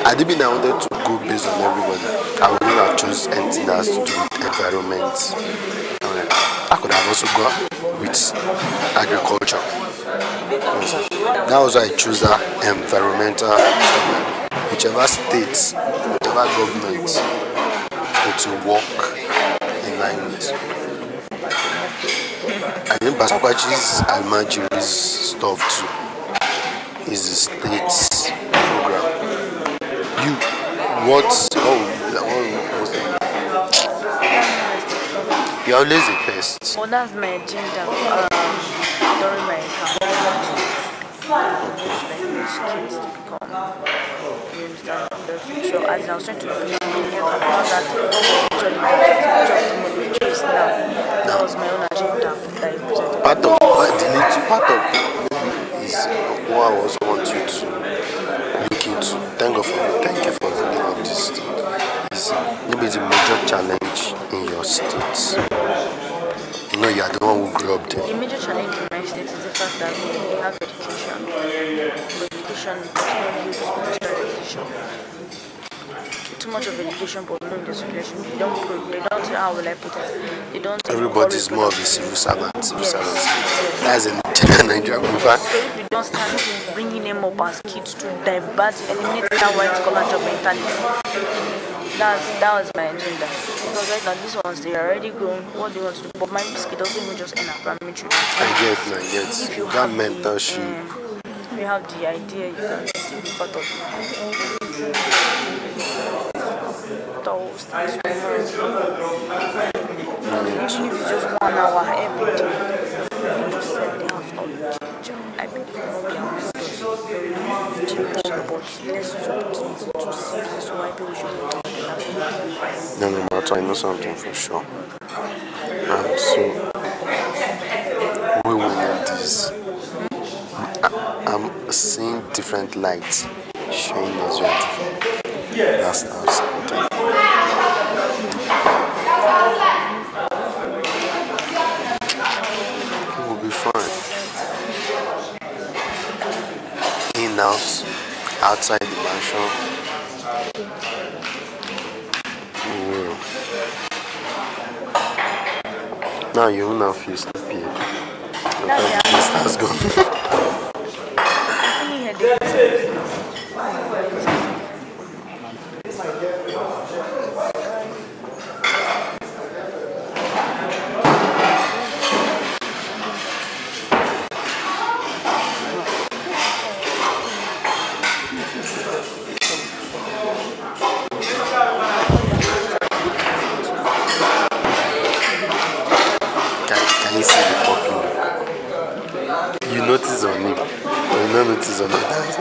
I didn't mean I wanted to go based on everybody. I would not have chosen anything that has to do with environment. I could have also gone with agriculture. That was why I chose that environmental stuff. Whichever state, whichever government, it will work in line with. I think Basakwachi's Almajiri's stuff too is the state's program. You're always a pest. Well, that's my agenda during my kids to become the future. As I was trying to that was my own agenda that I presented. Part of is what I also want you to look into. Thank you for bringing up this thing. It's maybe the major challenge in your state. You know, you are the one who grew up there. The major challenge in my state is the fact that we have education. But education is not education. Too much of education, but no education. They don't, how will I put it? They don't. Everybody's more of a civil servant. That's a general Nigerian movement. So if we don't start bringing them up as kids to divert, eliminate that white collar job mentality, that was my agenda. Because right now these ones, they are already grown. What they want to do, but my biscuit doesn't even just end at primary children. I get. If you That have mentorship. if you have the idea, you can still be part of it. Those things tomorrow. Even if it's just 1 hour every day, you just set the house up. I believe it will not be but let's use opportunity to see this why people should not do that. No, but I know something for sure. So, we will need this. I'm seeing different lights shining as well. That's something. It will be fun. In-house, outside the mansion. Now you will not feel sleepy. That's gone. Can you see the puppy? You notice on him, but you don't notice on others.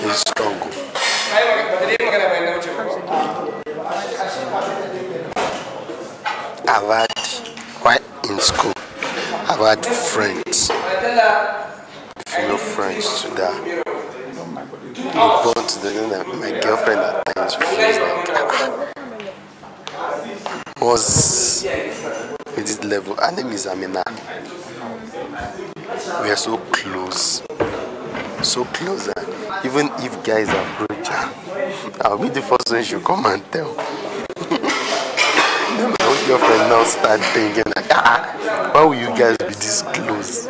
He's strong. I've had, while in school, I've had friends, female friends to that. Born to the my girlfriend at times feels like was with this level. Her name is Amina. We are so close, that even if guys approach her, I'll be the first one she'll come and tell. Then my own girlfriend now start thinking like, why will you guys be this close?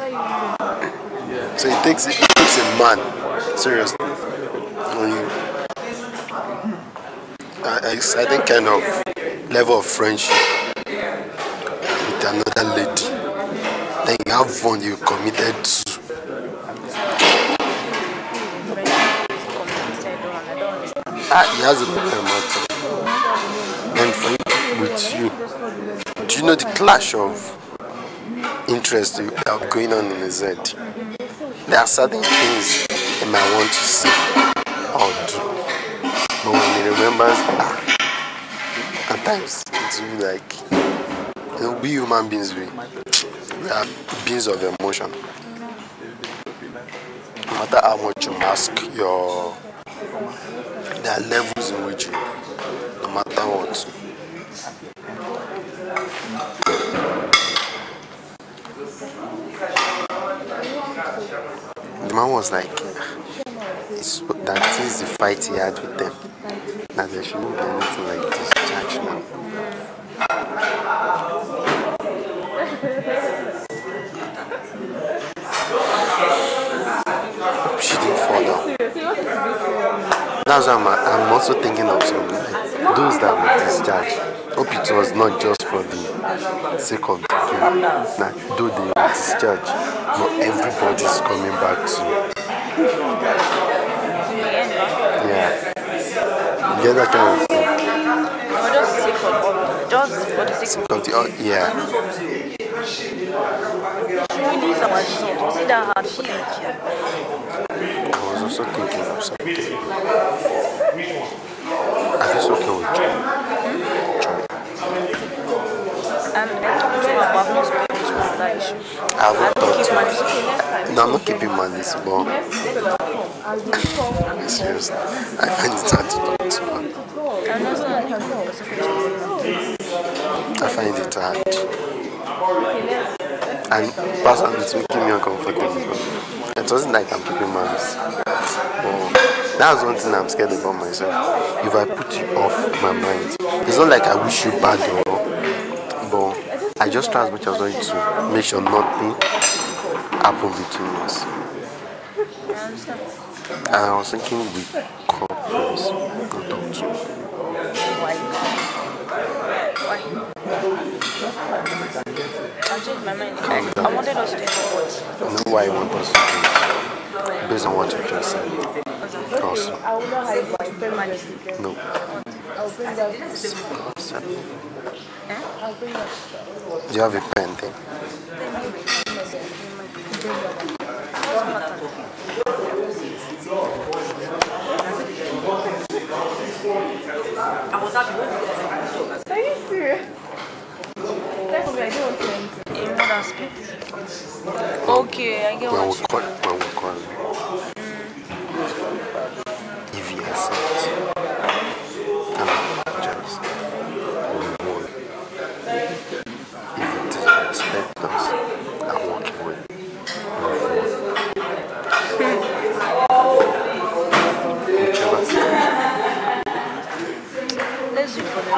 So it takes a man, seriously. I think kind of level of friendship with another lady. Then you have one you committed to. He has a better matter. And for it with you, do you know the clash of interest that are going on in his head? There are certain things he might want to see or do. But when he remembers, at times it will be like, we human beings, we are beings of emotion. No matter how much you mask there are levels in which you, no matter what. The man was like, that is the fight he had with them. That there shouldn't be anything like discharge now. She didn't fall down. That's why I'm also thinking of something like those that were discharged. Hope it was not just for the sake of the game. Like, though they were discharged, not everybody's coming back to. Yeah. You get that kind of thing. Just for the sake of yeah. release our result. Was it that hard for them? I was also thinking of something. Are you okay with Joy? I've not spoken to that issue. I haven't talked to her. No, I'm not keeping malice, but seriously, I find it hard to talk to her. I find it hard. And personally, it's making me uncomfortable. It wasn't like I'm keeping malice. That's one thing I'm scared about myself. If I put you off my mind, it's not like I wish you bad, but I just try as much as possible to make sure nothing happen between us. I understand. And I was thinking we call friends, not talk to. Why? I changed my mind. I wanted us to do what? I know why you want us to do it. Based on what you just said. Also. No. Do you have a pen thing? I was happy. Are you serious? In what aspect? Okay, I get what you mean. When we call if he accepts, and just we won. If he disrespects us and walk away, whichever situation. Let's do it for the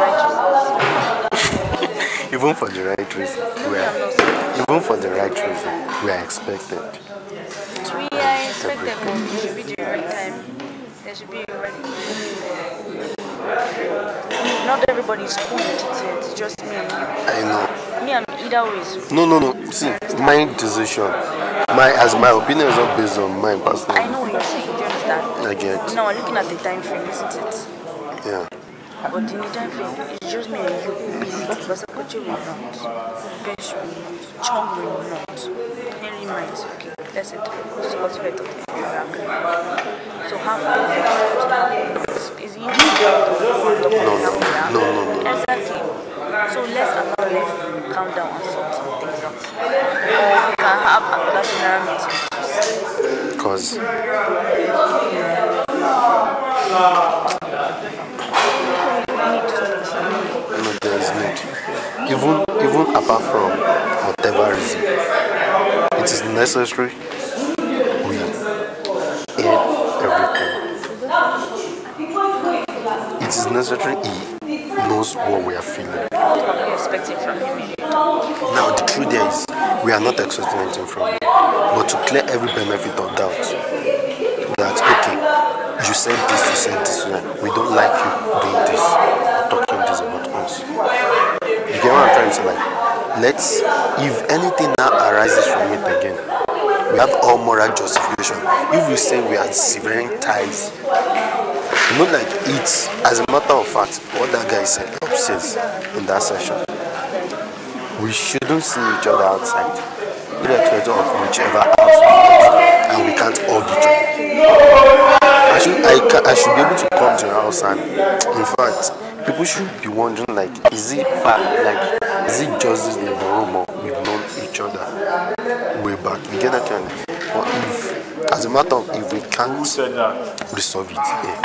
right reasons. Even for the right reason, we are expected. We are expected, but there should be the right time. There should be a right time. Not everybody is cool with it. It's just me and you. I know. Me, I'm either ways. No. See, my decision, my opinion is not based on my personal. I know what you're saying. Do you understand? I get. No, we're looking at the time frame, isn't it? Yeah. But in the time frame, it's just me and you busy. Because Kochi will not, Bench will not, Chong will not, Henry might. Okay, that's it. So what's your thought? So half of it is easy. No. Exactly. So let's allow them calm down and sort some things out. Or we can have another general meeting. Because no, there is need. Even apart from whatever reason, it is necessary we air everything. It is necessary he knows what we are feeling. What are you expecting from him? Now the truth is, we are not expecting anything from him, but to clear every benefit of doubt, that okay, you said this, we don't like you doing this, talking this about us. You get what I'm trying to say? Like, if anything now arises from it again, we have all moral justification. If we say we are severing ties, you know, like it's, as a matter of fact, what that guy said upstairs in that session, we shouldn't see each other outside, irrespective of whichever house we get, and we can't hug each other. I should be able to come to your house, and in fact, people should be wondering, like, is it just this neighbor room, or we've known each other way back? We get that kind of, or if, as a matter of, if we can't resolve it here,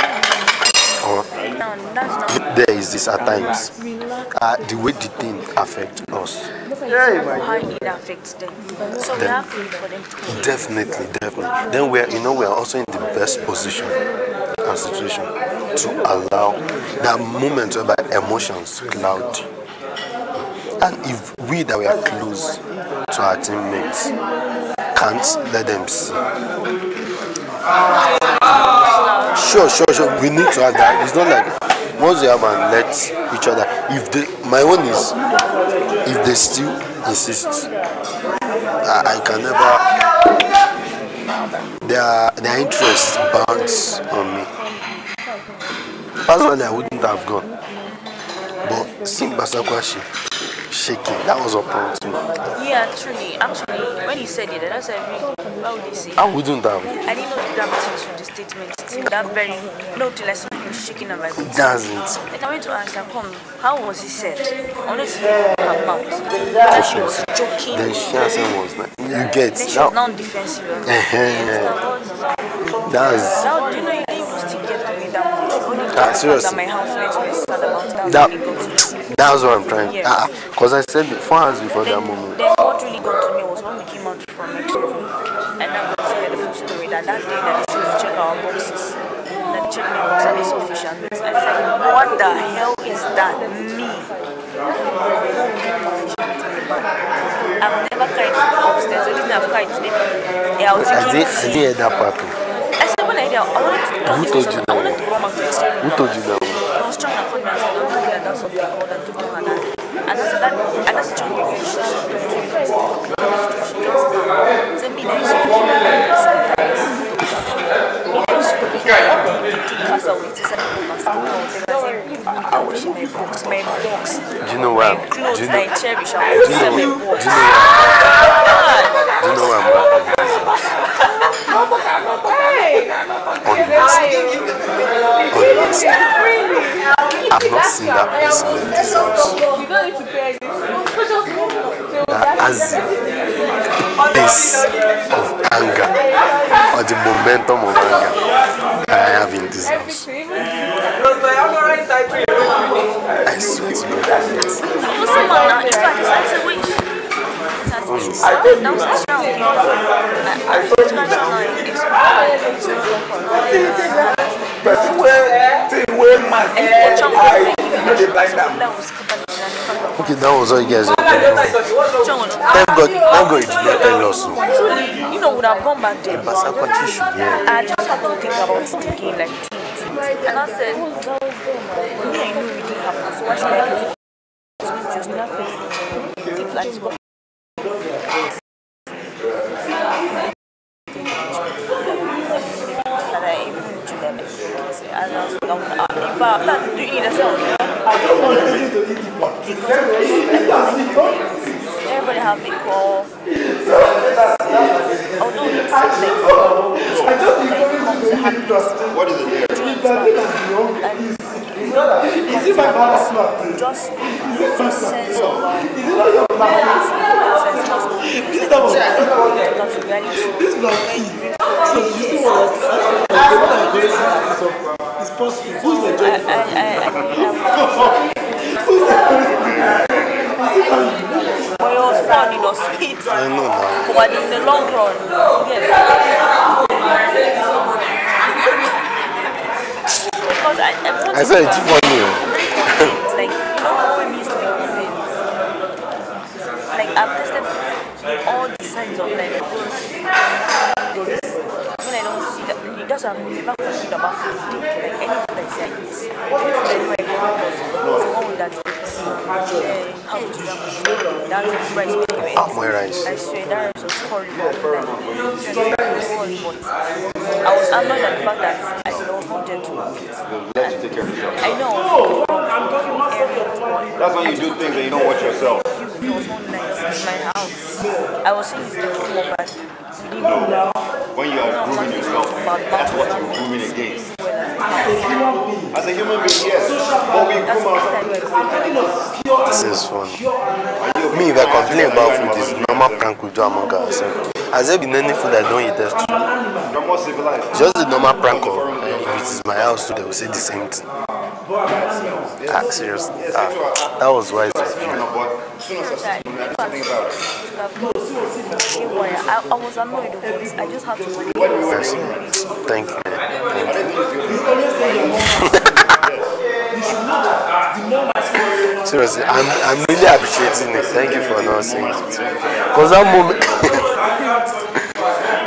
or there is this at times, the way the thing affects us. How it affects them. So we have to for them to Definitely. Then we are also in the best position and situation to allow that moment whereby emotions cloud. And if we that we are close to our teammates can't let them see. Sure. We need to have that. It's not like once we have and let each other. My own is, if they still insist, I can never. Their interest bounds on me. Personally, I wouldn't have gone. But seeing Basakwashi shaking, that was upon to me. Yeah, truly. Actually, when he said it, that's why would they say? I wouldn't have. I didn't know the gravity to the statement. That very till I saw him shaking and vibrating. That's it. Like I went to ask her, how was he said? Honestly, her mouth. That she was joking. Then she was like, you get. Then she was non-defensive. That's. Now, do you know you didn't even still get to me that much? Seriously. That my housemates were sad about that. That's what I'm trying. Yeah. Because I said 4 hours before that moment. Then what really got to me was when we came out from Mexico, and I got to hear the full story that day that they said check our boxes, that they checked my box and it's sufficient. I said, what the hell is that? Me. I've never carried it upstairs. So this I've carried today. Yeah, I was I didn't hear that part. I said when I wanted to Who told you that? I wanted to run back to the stadium. Who told you that? I was trying to call me and said, I'm looking at that something more than to do and that. And I said that, and that's trying to be sure. Do you know why? Do you know why I'm I've not seen that person in this house. That has this of anger or the momentum of anger that I have in this house. I swear to God. Okay, that was all you guys. Thank God you did not tell us. You know, would have gone back there. But I just happened to think about it again, like and I said, yeah, I know it didn't happen, so why should I do it? Just nothing. Like, that I even do them. If I'm not doing it as well, everybody have equal. Although it's what is it there? Is it my partner? Just sense of it's possible. Who's the judge? But it was fun, it was sweet. I know now. But in the long run, yes. Because I said it's funny. Like, you know how we used to be convinced. Like, I've tested all the signs of like when I don't see that, that's why I'm never confused about food. Like, anything I say, I eat. Rice. I swear that rice was horrible. I was annoyed at the fact that I was not gentle. Let you take care of yourself. I know. That's when you do things and you don't watch yourself. It was not nice in my house. I was saying it's the more bad. When you are grooming yourself, that's what you're grooming against. As a human being, yes, but we groom ourselves. This is fun. Me, if I complain about food, it's normal prank we do among ourselves. Has there been any food I don't eat there? You're more civilized. Just the normal prank of if it is my house, they will say the same thing. Seriously. That was wise of you. I was annoyed with this. I just had to wait. Thank you. Seriously, I'm really appreciating it. Thank you for not saying it. Because that moment,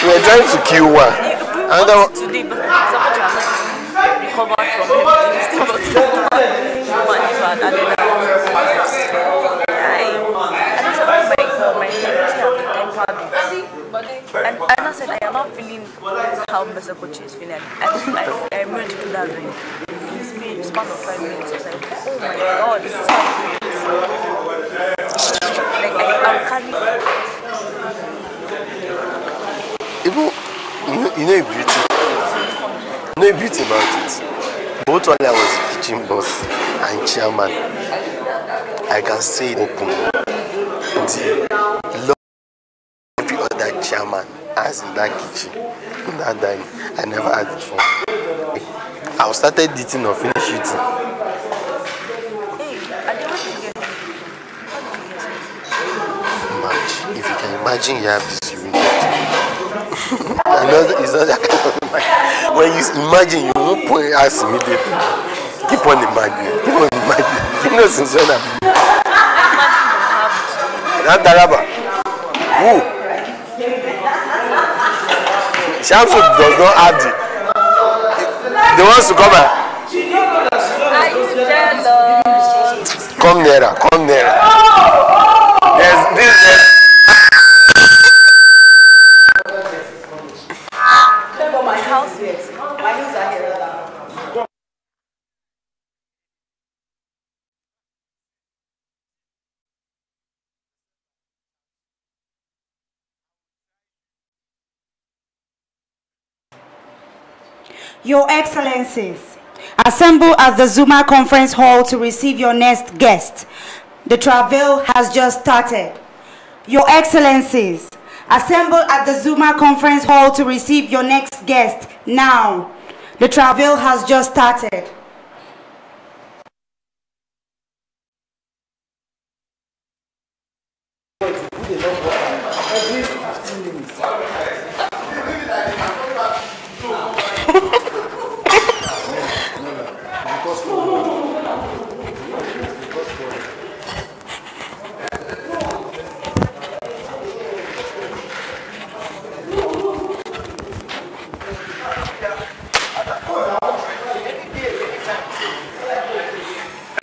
we were trying to kill one. Today, but somebody has recovered from him. And I said, I am not feeling how Mr. Coach is feeling. I'm ready to do that. It's me, it's part of 5 minutes. I was like, oh my god, this is how it is. Like, I'm carrying. You know the beauty about it. Both while I was the kitchen boss and chairman, I can say it openly. The love every other chairman has in that kitchen, in that dining, I never had it before. I started eating or finished eating. Imagine, if you can imagine you have this, you will get it's not that kind of imagine. When you imagine, you won't put your ass immediately. Keep on imagining. You know, since when I'm That Taraba. Who? Shamsu does not have the ones to come out. Are you jealous? Come nearer, come nearer. Yes, this is. My housemates. My house are here. Your Excellencies, assemble at the Zuma Conference Hall to receive your next guest. The travail has just started. Your Excellencies, assemble at the Zuma Conference Hall to receive your next guest now. The travail has just started.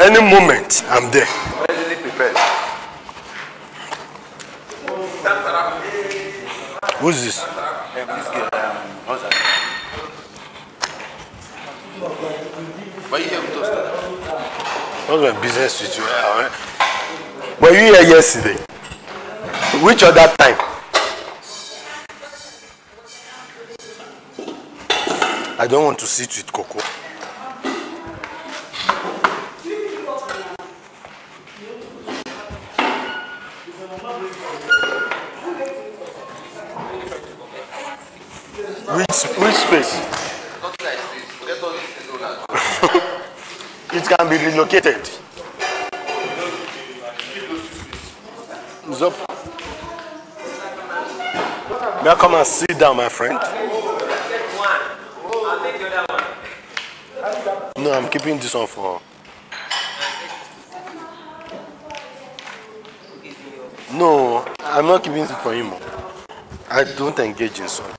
Any moment, I'm there. Readily prepared. Who's this? This girl, how's that? Why are you here with us? What's my business with you? Were you here yesterday? Which other time? I don't want to sit with Coco. Which space? It can be relocated. Zop. May I come and sit down, my friend? No, I'm keeping this one for. No, I'm not keeping it for him. I don't engage in such.